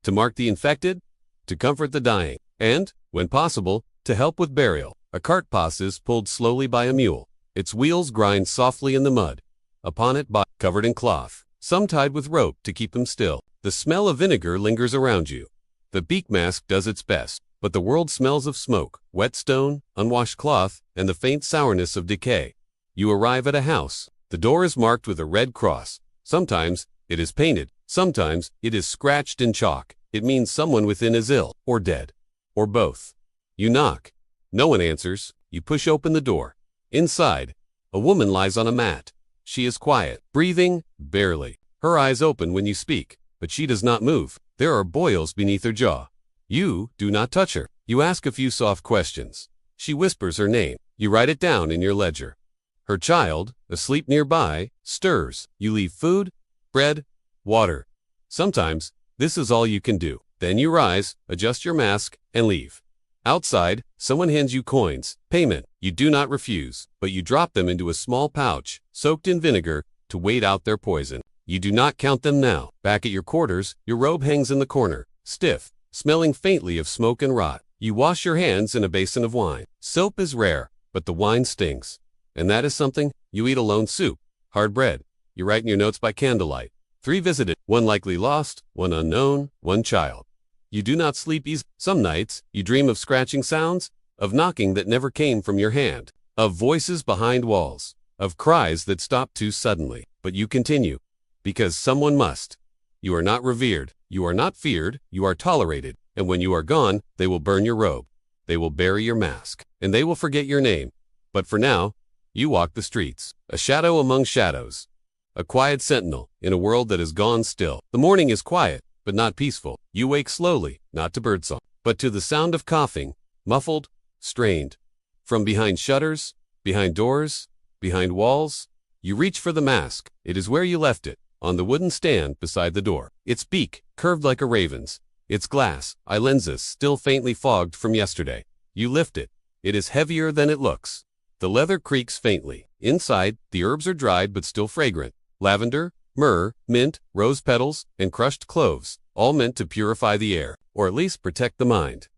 to mark the infected, to comfort the dying, and, when possible, to help with burial. A cart passes, pulled slowly by a mule. Its wheels grind softly in the mud. Upon it, covered in cloth, some tied with rope to keep them still. The smell of vinegar lingers around you. The beak mask does its best, but the world smells of smoke, wet stone, unwashed cloth, and the faint sourness of decay. You arrive at a house. The door is marked with a red cross. Sometimes it is painted. Sometimes it is scratched in chalk. It means someone within is ill, or dead, or both. You knock. No one answers. You push open the door. Inside, a woman lies on a mat. She is quiet, breathing, barely. Her eyes open when you speak, but she does not move. There are boils beneath her jaw. You do not touch her. You ask a few soft questions. She whispers her name. You write it down in your ledger. Her child, asleep nearby, stirs. You leave food, bread, water. Sometimes, this is all you can do. Then you rise, adjust your mask, and leave. Outside, someone hands you coins, payment. You do not refuse, but you drop them into a small pouch, soaked in vinegar, to wait out their poison. You do not count them now. Back at your quarters, your robe hangs in the corner, stiff, smelling faintly of smoke and rot. You wash your hands in a basin of wine. Soap is rare, but the wine stings. And that is something. You eat alone soup, hard bread. You write in your notes by candlelight. 3 visited, 1 likely lost, 1 unknown, 1 child. You do not sleep easily. Some nights, you dream of scratching sounds, of knocking that never came from your hand, of voices behind walls, of cries that stop too suddenly. But you continue, because someone must. You are not revered, you are not feared, you are tolerated, and when you are gone, they will burn your robe, they will bury your mask, and they will forget your name. But for now, you walk the streets, a shadow among shadows, a quiet sentinel in a world that has gone still. The morning is quiet, but not peaceful. You wake slowly, not to birdsong, but to the sound of coughing, muffled, strained. From behind shutters, behind doors, behind walls, you reach for the mask. It is where you left it, on the wooden stand beside the door. Its beak, curved like a raven's. Its glass, eye lenses still faintly fogged from yesterday. You lift it. It is heavier than it looks. The leather creaks faintly. Inside, the herbs are dried but still fragrant. Lavender, myrrh, mint, rose petals, and crushed cloves, all meant to purify the air, or at least protect the mind.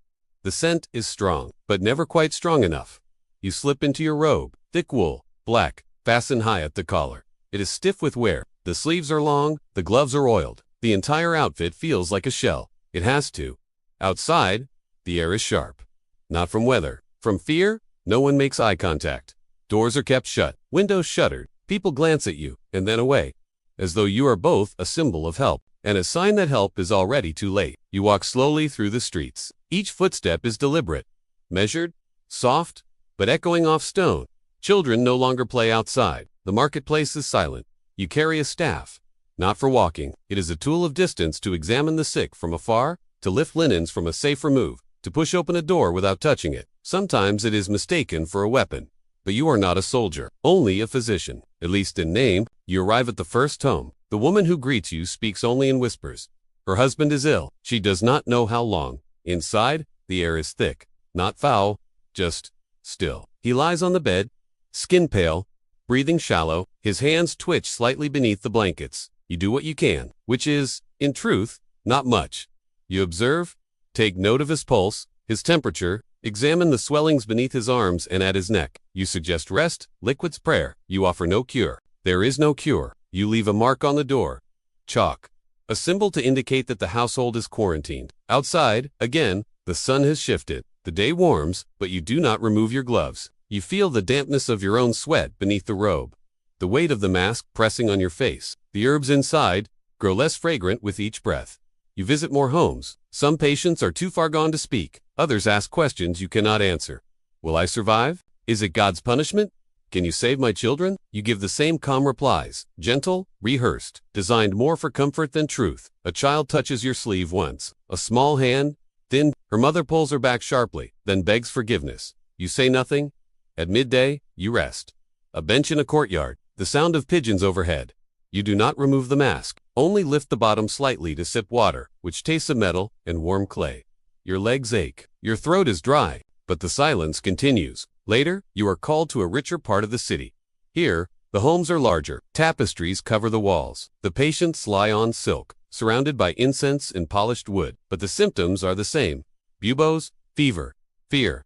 The scent is strong, but never quite strong enough. You slip into your robe, thick wool, black, fastened high at the collar. It is stiff with wear. The sleeves are long, the gloves are oiled. The entire outfit feels like a shell. It has to. Outside, the air is sharp. Not from weather. From fear, no one makes eye contact. Doors are kept shut, windows shuttered. People glance at you, and then away, as though you are both a symbol of help and a sign that help is already too late. You walk slowly through the streets. Each footstep is deliberate, measured, soft, but echoing off stone. Children no longer play outside. The marketplace is silent. You carry a staff. Not for walking. It is a tool of distance to examine the sick from afar, to lift linens from a safe remove, to push open a door without touching it. Sometimes it is mistaken for a weapon. But you are not a soldier, only a physician. At least in name. You arrive at the first home. The woman who greets you speaks only in whispers. Her husband is ill. She does not know how long. Inside, the air is thick. Not foul, just still. He lies on the bed, skin pale, breathing shallow. His hands twitch slightly beneath the blankets. You do what you can, which is, in truth, not much. You observe, take note of his pulse, his temperature, examine the swellings beneath his arms and at his neck. You suggest rest, liquids, prayer. You offer no cure. There is no cure. You leave a mark on the door. Chalk. A symbol to indicate that the household is quarantined. Outside, again, the sun has shifted. The day warms, but you do not remove your gloves. You feel the dampness of your own sweat beneath the robe. The weight of the mask pressing on your face. The herbs inside grow less fragrant with each breath. You visit more homes. Some patients are too far gone to speak. Others ask questions you cannot answer. Will I survive? Is it God's punishment? Can you save my children? You give the same calm replies, gentle, rehearsed, designed more for comfort than truth. A child touches your sleeve once. A small hand, thin. Her mother pulls her back sharply, then begs forgiveness. You say nothing. At midday, you rest. A bench in a courtyard. The sound of pigeons overhead. You do not remove the mask. Only lift the bottom slightly to sip water, which tastes of metal and warm clay. Your legs ache. Your throat is dry, but the silence continues. Later, you are called to a richer part of the city. Here, the homes are larger. Tapestries cover the walls. The patients lie on silk, surrounded by incense and polished wood. But the symptoms are the same. Buboes, fever, fear.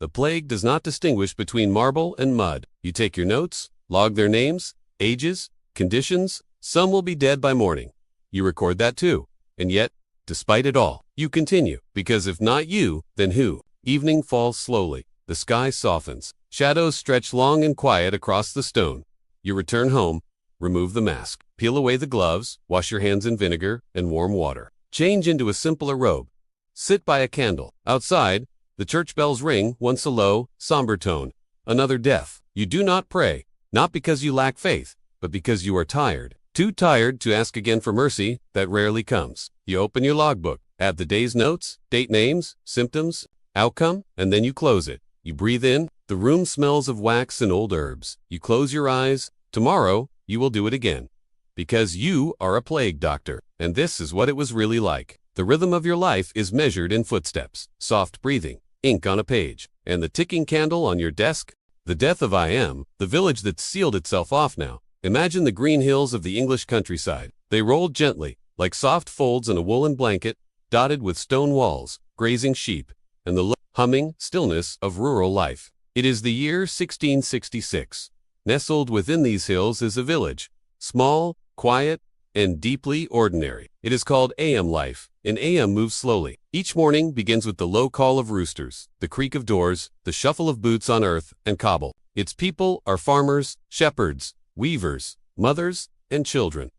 The plague does not distinguish between marble and mud. You take your notes, log their names, ages, conditions. Some will be dead by morning. You record that too. And yet, despite it all, you continue. Because if not you, then who? Evening falls slowly. The sky softens. Shadows stretch long and quiet across the stone. You return home, remove the mask, peel away the gloves, wash your hands in vinegar and warm water. Change into a simpler robe. Sit by a candle. Outside, the church bells ring, once a low, somber tone. Another death. You do not pray, not because you lack faith, but because you are tired. Too tired to ask again for mercy, that rarely comes. You open your logbook, add the day's notes, date names, symptoms, outcome, and then you close it. You breathe in. The room smells of wax and old herbs. You close your eyes. Tomorrow, you will do it again. Because you are a plague doctor, and this is what it was really like. The rhythm of your life is measured in footsteps, soft breathing, ink on a page, and the ticking candle on your desk. The death of I am, the village that sealed itself off now. Imagine the green hills of the English countryside. They rolled gently, like soft folds in a woolen blanket, dotted with stone walls, grazing sheep, and the humming stillness of rural life. It is the year 1666. Nestled within these hills is a village, small, quiet, and deeply ordinary. It is called AM life, and AM moves slowly. Each morning begins with the low call of roosters, the creak of doors, the shuffle of boots on earth and cobble. Its people are farmers, shepherds, weavers, mothers, and children.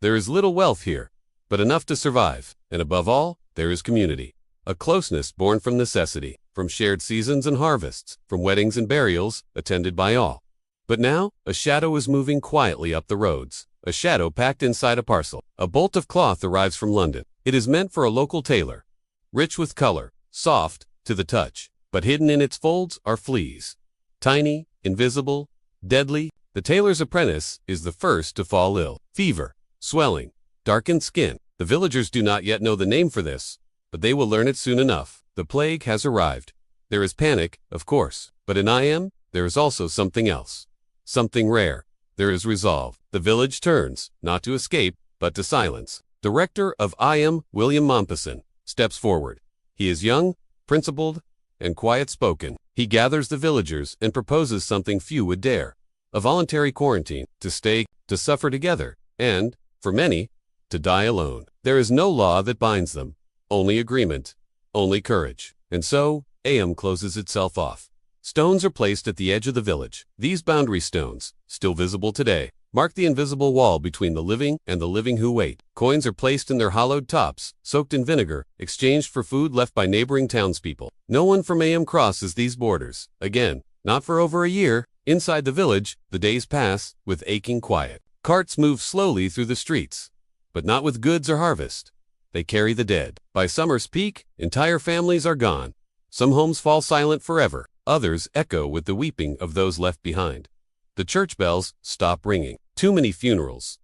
There is little wealth here, but enough to survive, and above all, there is community. A closeness born from necessity, from shared seasons and harvests, from weddings and burials, attended by all. But now, a shadow is moving quietly up the roads, a shadow packed inside a parcel. A bolt of cloth arrives from London. It is meant for a local tailor, rich with color, soft to the touch, but hidden in its folds are fleas. Tiny, invisible, deadly. The tailor's apprentice is the first to fall ill. Fever, swelling, darkened skin. The villagers do not yet know the name for this, but they will learn it soon enough. The plague has arrived. There is panic, of course, but in I am, there is also something else. Something rare. There is resolve. The village turns, not to escape, but to silence. The rector of I am, William Mompesson, steps forward. He is young, principled, and quiet-spoken. He gathers the villagers and proposes something few would dare. A voluntary quarantine, to stay, to suffer together, and, for many, to die alone. There is no law that binds them, only agreement, only courage. And so, Ayam closes itself off. Stones are placed at the edge of the village. These boundary stones, still visible today, mark the invisible wall between the living and the living who wait. Coins are placed in their hollowed tops, soaked in vinegar, exchanged for food left by neighboring townspeople. No one from Ayam crosses these borders. Again, not for over a year. Inside the village, the days pass with aching quiet. Carts move slowly through the streets, but not with goods or harvest. They carry the dead. By summer's peak, entire families are gone. Some homes fall silent forever. Others echo with the weeping of those left behind. The church bells stop ringing. Too many funerals.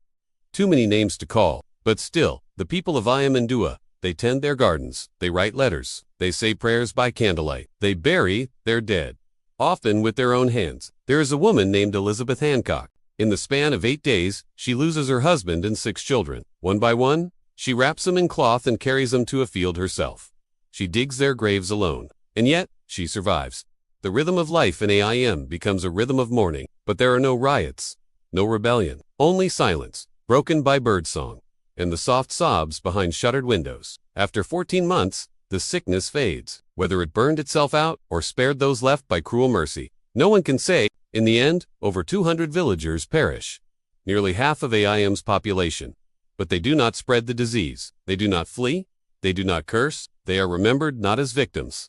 Too many names to call. But still, the people of Ayam and Dua, they tend their gardens. They write letters. They say prayers by candlelight. They bury their dead, often with their own hands. There is a woman named Elizabeth Hancock. In the span of 8 days, she loses her husband and 6 children. One by one, she wraps them in cloth and carries them to a field herself. She digs their graves alone. And yet, she survives. The rhythm of life in Ayam becomes a rhythm of mourning, but there are no riots, no rebellion, only silence, broken by birdsong, and the soft sobs behind shuttered windows. After 14 months, the sickness fades, whether it burned itself out or spared those left by cruel mercy. No one can say. In the end, over 200 villagers perish, nearly half of Ayam's population. But they do not spread the disease. They do not flee. They do not curse. They are remembered not as victims,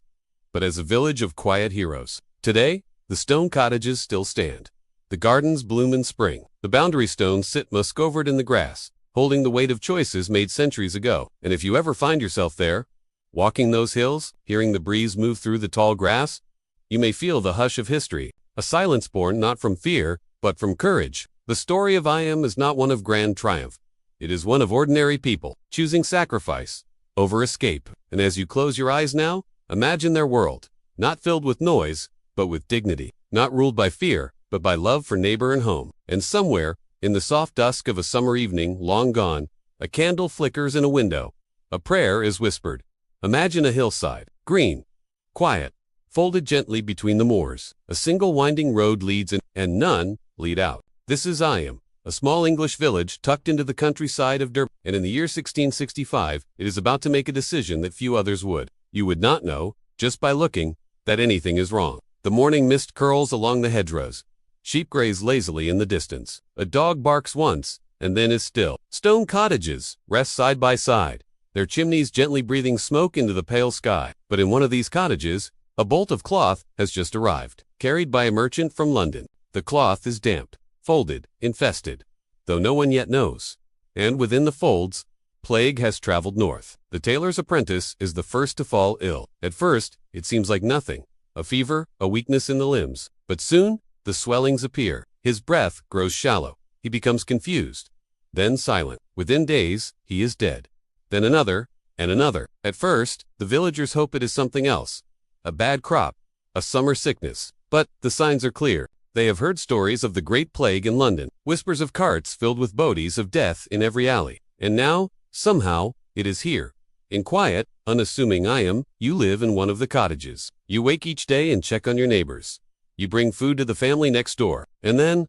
but as a village of quiet heroes. Today, the stone cottages still stand. The gardens bloom in spring. The boundary stones sit musk-covered in the grass, holding the weight of choices made centuries ago. And if you ever find yourself there, walking those hills, hearing the breeze move through the tall grass, you may feel the hush of history, a silence born not from fear, but from courage. The story of Ayam is not one of grand triumph. It is one of ordinary people, choosing sacrifice over escape. And as you close your eyes now, imagine their world, not filled with noise, but with dignity, not ruled by fear, but by love for neighbor and home. And somewhere, in the soft dusk of a summer evening long gone, a candle flickers in a window. A prayer is whispered. Imagine a hillside, green, quiet, folded gently between the moors. A single winding road leads in, and none lead out. This is Ayam, a small English village tucked into the countryside of Durban. And in the year 1665, it is about to make a decision that few others would. You would not know, just by looking, that anything is wrong. The morning mist curls along the hedgerows. Sheep graze lazily in the distance. A dog barks once, and then is still. Stone cottages rest side by side, their chimneys gently breathing smoke into the pale sky. But in one of these cottages, a bolt of cloth has just arrived, carried by a merchant from London. The cloth is damp, folded, infested, though no one yet knows. And within the folds, plague has traveled north. The tailor's apprentice is the first to fall ill. At first, it seems like nothing, a fever, a weakness in the limbs. But soon, the swellings appear. His breath grows shallow. He becomes confused, then silent. Within days, he is dead. Then another, and another. At first, the villagers hope it is something else. A bad crop, a summer sickness. But the signs are clear. They have heard stories of the Great Plague in London, whispers of carts filled with bodies of death in every alley. And now, somehow, it is here. In quiet, unassuming Ayam, you live in one of the cottages. You wake each day and check on your neighbors. You bring food to the family next door. And then,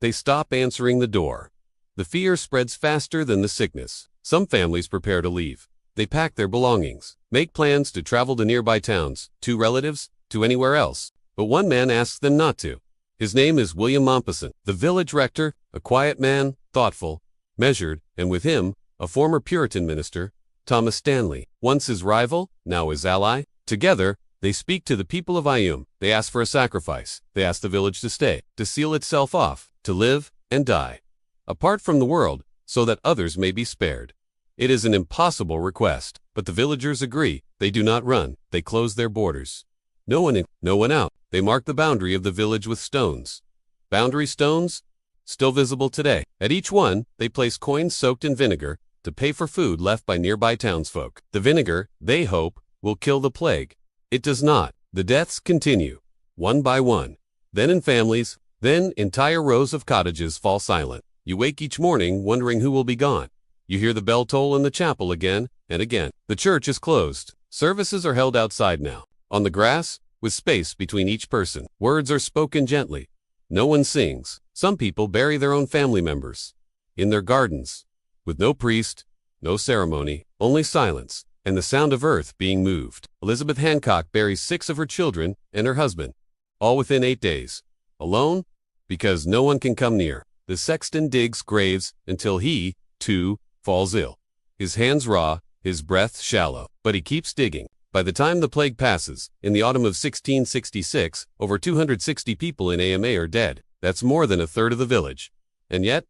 they stop answering the door. The fear spreads faster than the sickness. Some families prepare to leave. They pack their belongings, make plans to travel to nearby towns, to relatives, to anywhere else. But one man asks them not to. His name is William Mompesson, the village rector, a quiet man, thoughtful, measured, and with him, a former Puritan minister, Thomas Stanley, once his rival, now his ally. Together, they speak to the people of Ayam. They ask for a sacrifice. They ask the village to stay, to seal itself off, to live and die, apart from the world, so that others may be spared. It is an impossible request, but the villagers agree. They do not run. They close their borders. No one in, no one out. They mark the boundary of the village with stones. Boundary stones, still visible today. At each one, they place coins soaked in vinegar to pay for food left by nearby townsfolk. The vinegar, they hope, will kill the plague. It does not. The deaths continue, one by one. Then in families, then entire rows of cottages fall silent. You wake each morning wondering who will be gone. You hear the bell toll in the chapel again and again. The church is closed. Services are held outside now, on the grass, with space between each person. Words are spoken gently. No one sings. Some people bury their own family members in their gardens, with no priest, no ceremony, only silence, and the sound of earth being moved. Elizabeth Hancock buries 6 of her children and her husband, all within 8 days. Alone? Because no one can come near. The sexton digs graves until he, too, falls ill. His hands raw, his breath shallow, but he keeps digging. By the time the plague passes, in the autumn of 1666, over 260 people in AMA are dead. That's more than a third of the village. And yet,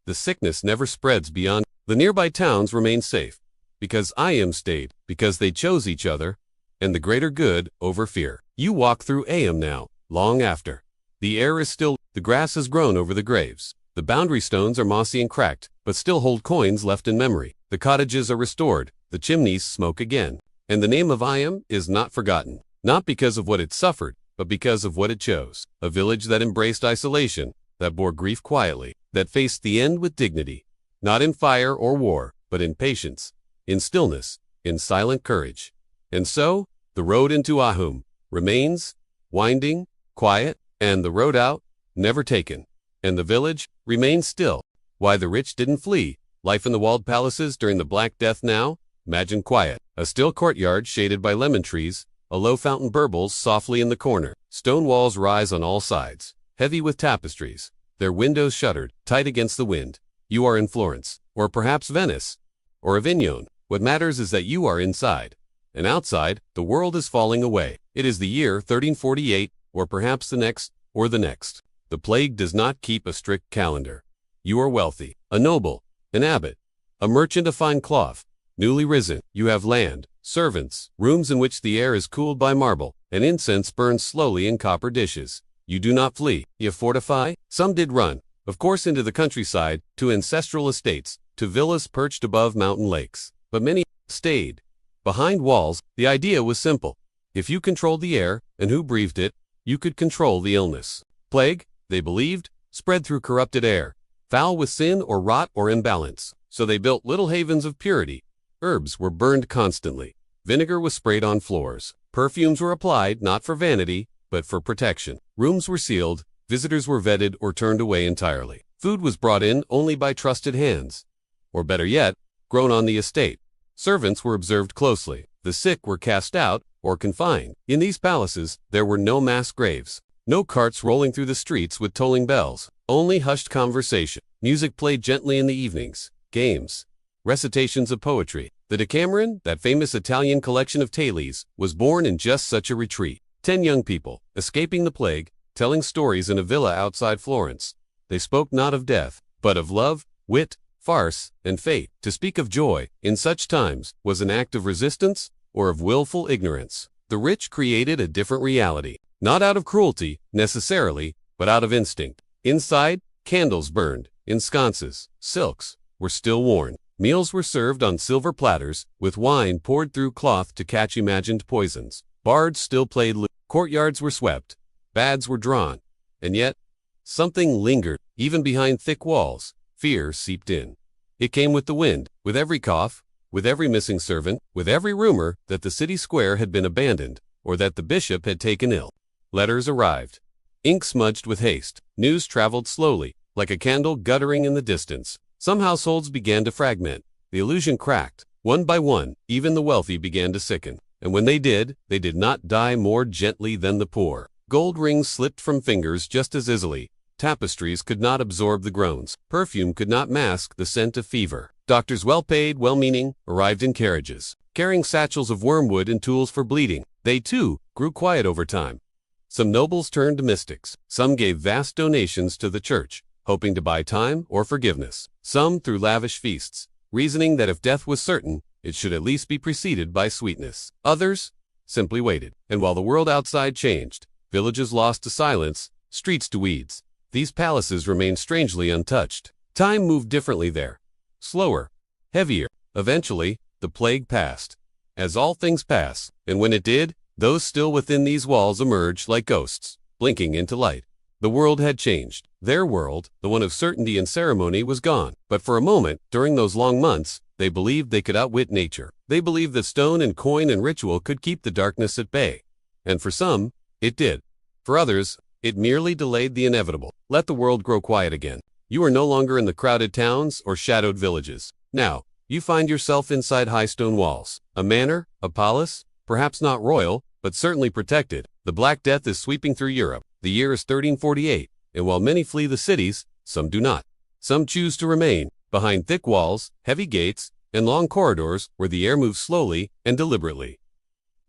the sickness never spreads beyond. The nearby towns remain safe, because IM stayed, because they chose each other, and the greater good over fear. You walk through AM now, long after. The air is still, the grass has grown over the graves. The boundary stones are mossy and cracked, but still hold coins left in memory. The cottages are restored, the chimneys smoke again. And the name of IM is not forgotten, not because of what it suffered, but because of what it chose. A village that embraced isolation, that bore grief quietly, that faced the end with dignity, not in fire or war, but in patience, in stillness, in silent courage. And so, the road into Ahum remains, winding, quiet, and the road out, never taken. And the village remains still. Why the rich didn't flee, life in the walled palaces during the Black Death now? Imagine quiet. A still courtyard shaded by lemon trees, a low fountain burbles softly in the corner. Stone walls rise on all sides, heavy with tapestries, their windows shuttered, tight against the wind. You are in Florence, or perhaps Venice, or Avignon. What matters is that you are inside. And outside, the world is falling away. It is the year 1348, or perhaps the next, or the next. The plague does not keep a strict calendar. You are wealthy, a noble, an abbot, a merchant of fine cloth, newly risen. You have land, servants, rooms in which the air is cooled by marble, and incense burns slowly in copper dishes. You do not flee. You fortify. Some did run, of course, into the countryside, to ancestral estates, to villas perched above mountain lakes. But many stayed. Behind walls, the idea was simple. If you controlled the air, and who breathed it, you could control the illness. Plague, they believed, spread through corrupted air, foul with sin or rot or imbalance. So they built little havens of purity. Herbs were burned constantly. Vinegar was sprayed on floors. Perfumes were applied not for vanity, but for protection. Rooms were sealed. Visitors were vetted or turned away entirely. Food was brought in only by trusted hands. Or better yet, grown on the estate. Servants were observed closely. The sick were cast out or confined. In these palaces, there were no mass graves. No carts rolling through the streets with tolling bells. Only hushed conversation. Music played gently in the evenings. Games. Recitations of poetry. The Decameron, that famous Italian collection of tales, was born in just such a retreat. 10 young people, escaping the plague, telling stories in a villa outside Florence. They spoke not of death, but of love, wit, farce, and fate. To speak of joy, in such times, was an act of resistance or of willful ignorance. The rich created a different reality, not out of cruelty, necessarily, but out of instinct. Inside, candles burned, in sconces, silks were still worn. Meals were served on silver platters, with wine poured through cloth to catch imagined poisons. Bards still played lute. Courtyards were swept. Baths were drawn. And yet, something lingered, even behind thick walls. Fear seeped in. It came with the wind, with every cough, with every missing servant, with every rumor that the city square had been abandoned, or that the bishop had taken ill. Letters arrived. Ink smudged with haste. News traveled slowly, like a candle guttering in the distance. Some households began to fragment. The illusion cracked. One by one, even the wealthy began to sicken. And when they did not die more gently than the poor. Gold rings slipped from fingers just as easily. Tapestries could not absorb the groans. Perfume could not mask the scent of fever. Doctors well-paid, well-meaning, arrived in carriages, carrying satchels of wormwood and tools for bleeding. They, too, grew quiet over time. Some nobles turned to mystics. Some gave vast donations to the church, hoping to buy time or forgiveness. Some threw lavish feasts, reasoning that if death was certain, it should at least be preceded by sweetness. Others simply waited. And while the world outside changed, villages lost to silence, streets to weeds, these palaces remained strangely untouched. Time moved differently there. Slower, heavier. Eventually, the plague passed. As all things pass, and when it did, those still within these walls emerged like ghosts, blinking into light. The world had changed. Their world, the one of certainty and ceremony, was gone. But for a moment, during those long months, they believed they could outwit nature. They believed that stone and coin and ritual could keep the darkness at bay. And for some, it did. For others, it merely delayed the inevitable. Let the world grow quiet again. You are no longer in the crowded towns or shadowed villages. Now, you find yourself inside high stone walls. A manor, a palace, perhaps not royal, but certainly protected. The Black Death is sweeping through Europe. The year is 1348, and while many flee the cities, some do not. Some choose to remain behind thick walls, heavy gates, and long corridors where the air moves slowly and deliberately.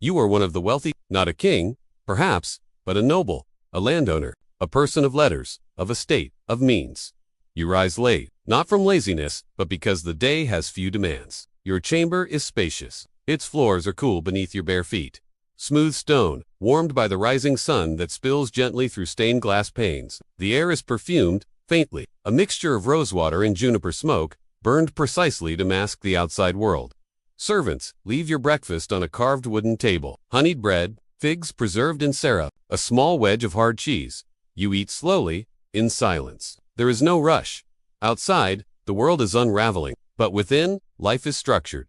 You are one of the wealthy, not a king, perhaps, but a noble, a landowner, a person of letters, of estate, of means. You rise late, not from laziness, but because the day has few demands. Your chamber is spacious. Its floors are cool beneath your bare feet. Smooth stone, warmed by the rising sun that spills gently through stained glass panes. The air is perfumed, faintly, a mixture of rosewater and juniper smoke, burned precisely to mask the outside world. Servants, leave your breakfast on a carved wooden table. Honeyed bread, figs preserved in syrup, a small wedge of hard cheese. You eat slowly, in silence. There is no rush. Outside, the world is unraveling, but within, life is structured.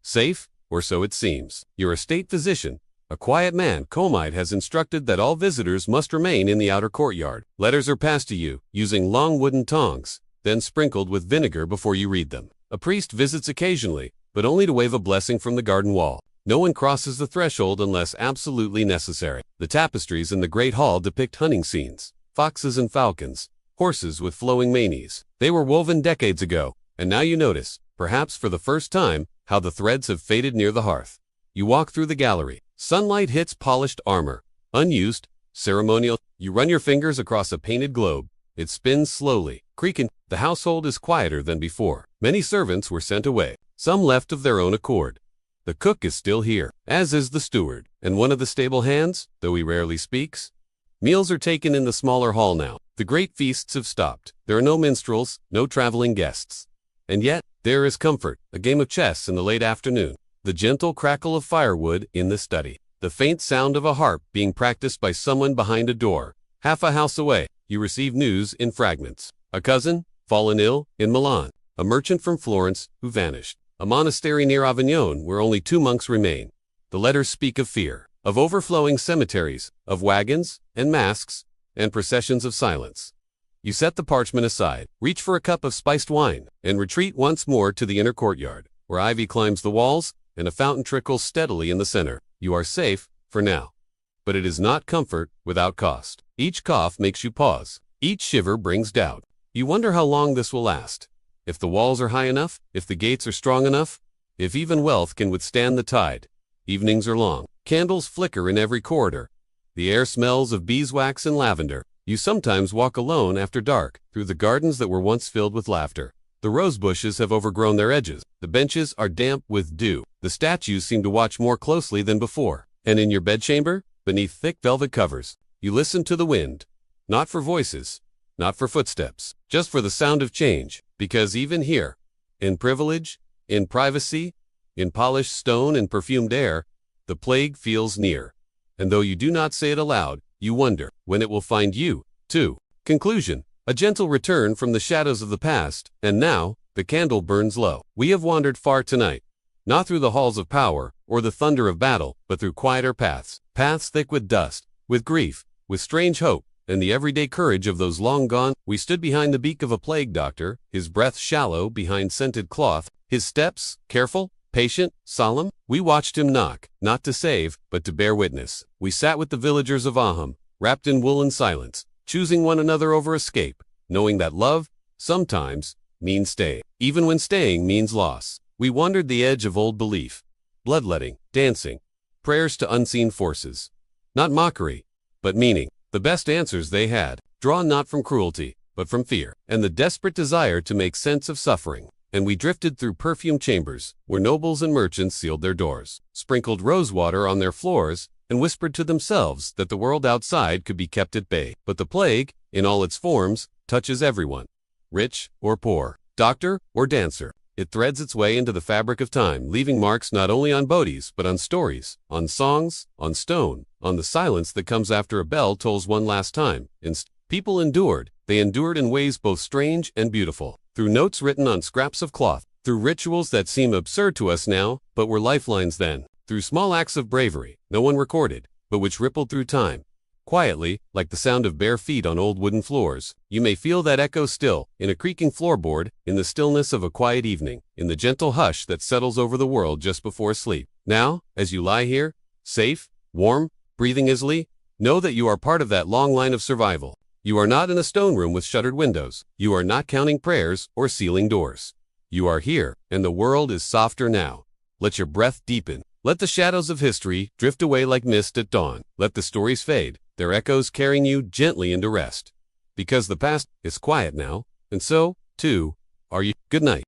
Safe, or so it seems. Your estate physician, a quiet man, Comite, has instructed that all visitors must remain in the outer courtyard. Letters are passed to you, using long wooden tongs, then sprinkled with vinegar before you read them. A priest visits occasionally, but only to wave a blessing from the garden wall. No one crosses the threshold unless absolutely necessary. The tapestries in the great hall depict hunting scenes, foxes and falcons, horses with flowing manes. They were woven decades ago, and now you notice, perhaps for the first time, how the threads have faded near the hearth. You walk through the gallery. Sunlight hits polished armor, unused, ceremonial. You run your fingers across a painted globe. It spins slowly, creaking. The household is quieter than before. Many servants were sent away. Some left of their own accord. The cook is still here, as is the steward, and one of the stable hands, though he rarely speaks. Meals are taken in the smaller hall now. The great feasts have stopped. There are no minstrels, no traveling guests. And yet, there is comfort, a game of chess in the late afternoon, the gentle crackle of firewood in the study, the faint sound of a harp being practiced by someone behind a door. Half a house away, you receive news in fragments. A cousin, fallen ill, in Milan. A merchant from Florence, who vanished. A monastery near Avignon where only 2 monks remain. The letters speak of fear, of overflowing cemeteries, of wagons, and masks, and processions of silence. You set the parchment aside, reach for a cup of spiced wine, and retreat once more to the inner courtyard, where ivy climbs the walls, and a fountain trickles steadily in the center. You are safe, for now. But it is not comfort without cost. Each cough makes you pause. Each shiver brings doubt. You wonder how long this will last. If the walls are high enough, if the gates are strong enough, if even wealth can withstand the tide. Evenings are long. Candles flicker in every corridor. The air smells of beeswax and lavender. You sometimes walk alone after dark, through the gardens that were once filled with laughter. The rose bushes have overgrown their edges. The benches are damp with dew. The statues seem to watch more closely than before. And in your bedchamber, beneath thick velvet covers, you listen to the wind. Not for voices, not for footsteps, just for the sound of change. Because even here, in privilege, in privacy, in polished stone and perfumed air, the plague feels near. And though you do not say it aloud, you wonder when it will find you, too. Conclusion: a gentle return from the shadows of the past, and now, the candle burns low. We have wandered far tonight, not through the halls of power, or the thunder of battle, but through quieter paths, paths thick with dust, with grief, with strange hope, and the everyday courage of those long gone. We stood behind the beak of a plague doctor, his breath shallow behind scented cloth, his steps careful, patient, solemn. We watched him knock, not to save, but to bear witness. We sat with the villagers of Aham, wrapped in woolen silence, choosing one another over escape, knowing that love, sometimes, means stay, even when staying means loss. We wandered the edge of old belief, bloodletting, dancing, prayers to unseen forces. Not mockery, but meaning. The best answers they had, drawn not from cruelty, but from fear, and the desperate desire to make sense of suffering. And we drifted through perfumed chambers, where nobles and merchants sealed their doors, sprinkled rosewater on their floors, and whispered to themselves that the world outside could be kept at bay. But the plague, in all its forms, touches everyone, rich or poor, doctor or dancer. It threads its way into the fabric of time, leaving marks not only on bodies, but on stories, on songs, on stone, on the silence that comes after a bell tolls one last time. People endured. They endured in ways both strange and beautiful, through notes written on scraps of cloth, through rituals that seem absurd to us now, but were lifelines then, through small acts of bravery, no one recorded, but which rippled through time. Quietly, like the sound of bare feet on old wooden floors, you may feel that echo still, in a creaking floorboard, in the stillness of a quiet evening, in the gentle hush that settles over the world just before sleep. Now, as you lie here, safe, warm, breathing easily, know that you are part of that long line of survival. You are not in a stone room with shuttered windows. You are not counting prayers or sealing doors. You are here, and the world is softer now. Let your breath deepen. Let the shadows of history drift away like mist at dawn. Let the stories fade, their echoes carrying you gently into rest. Because the past is quiet now, and so, too, are you. Good night.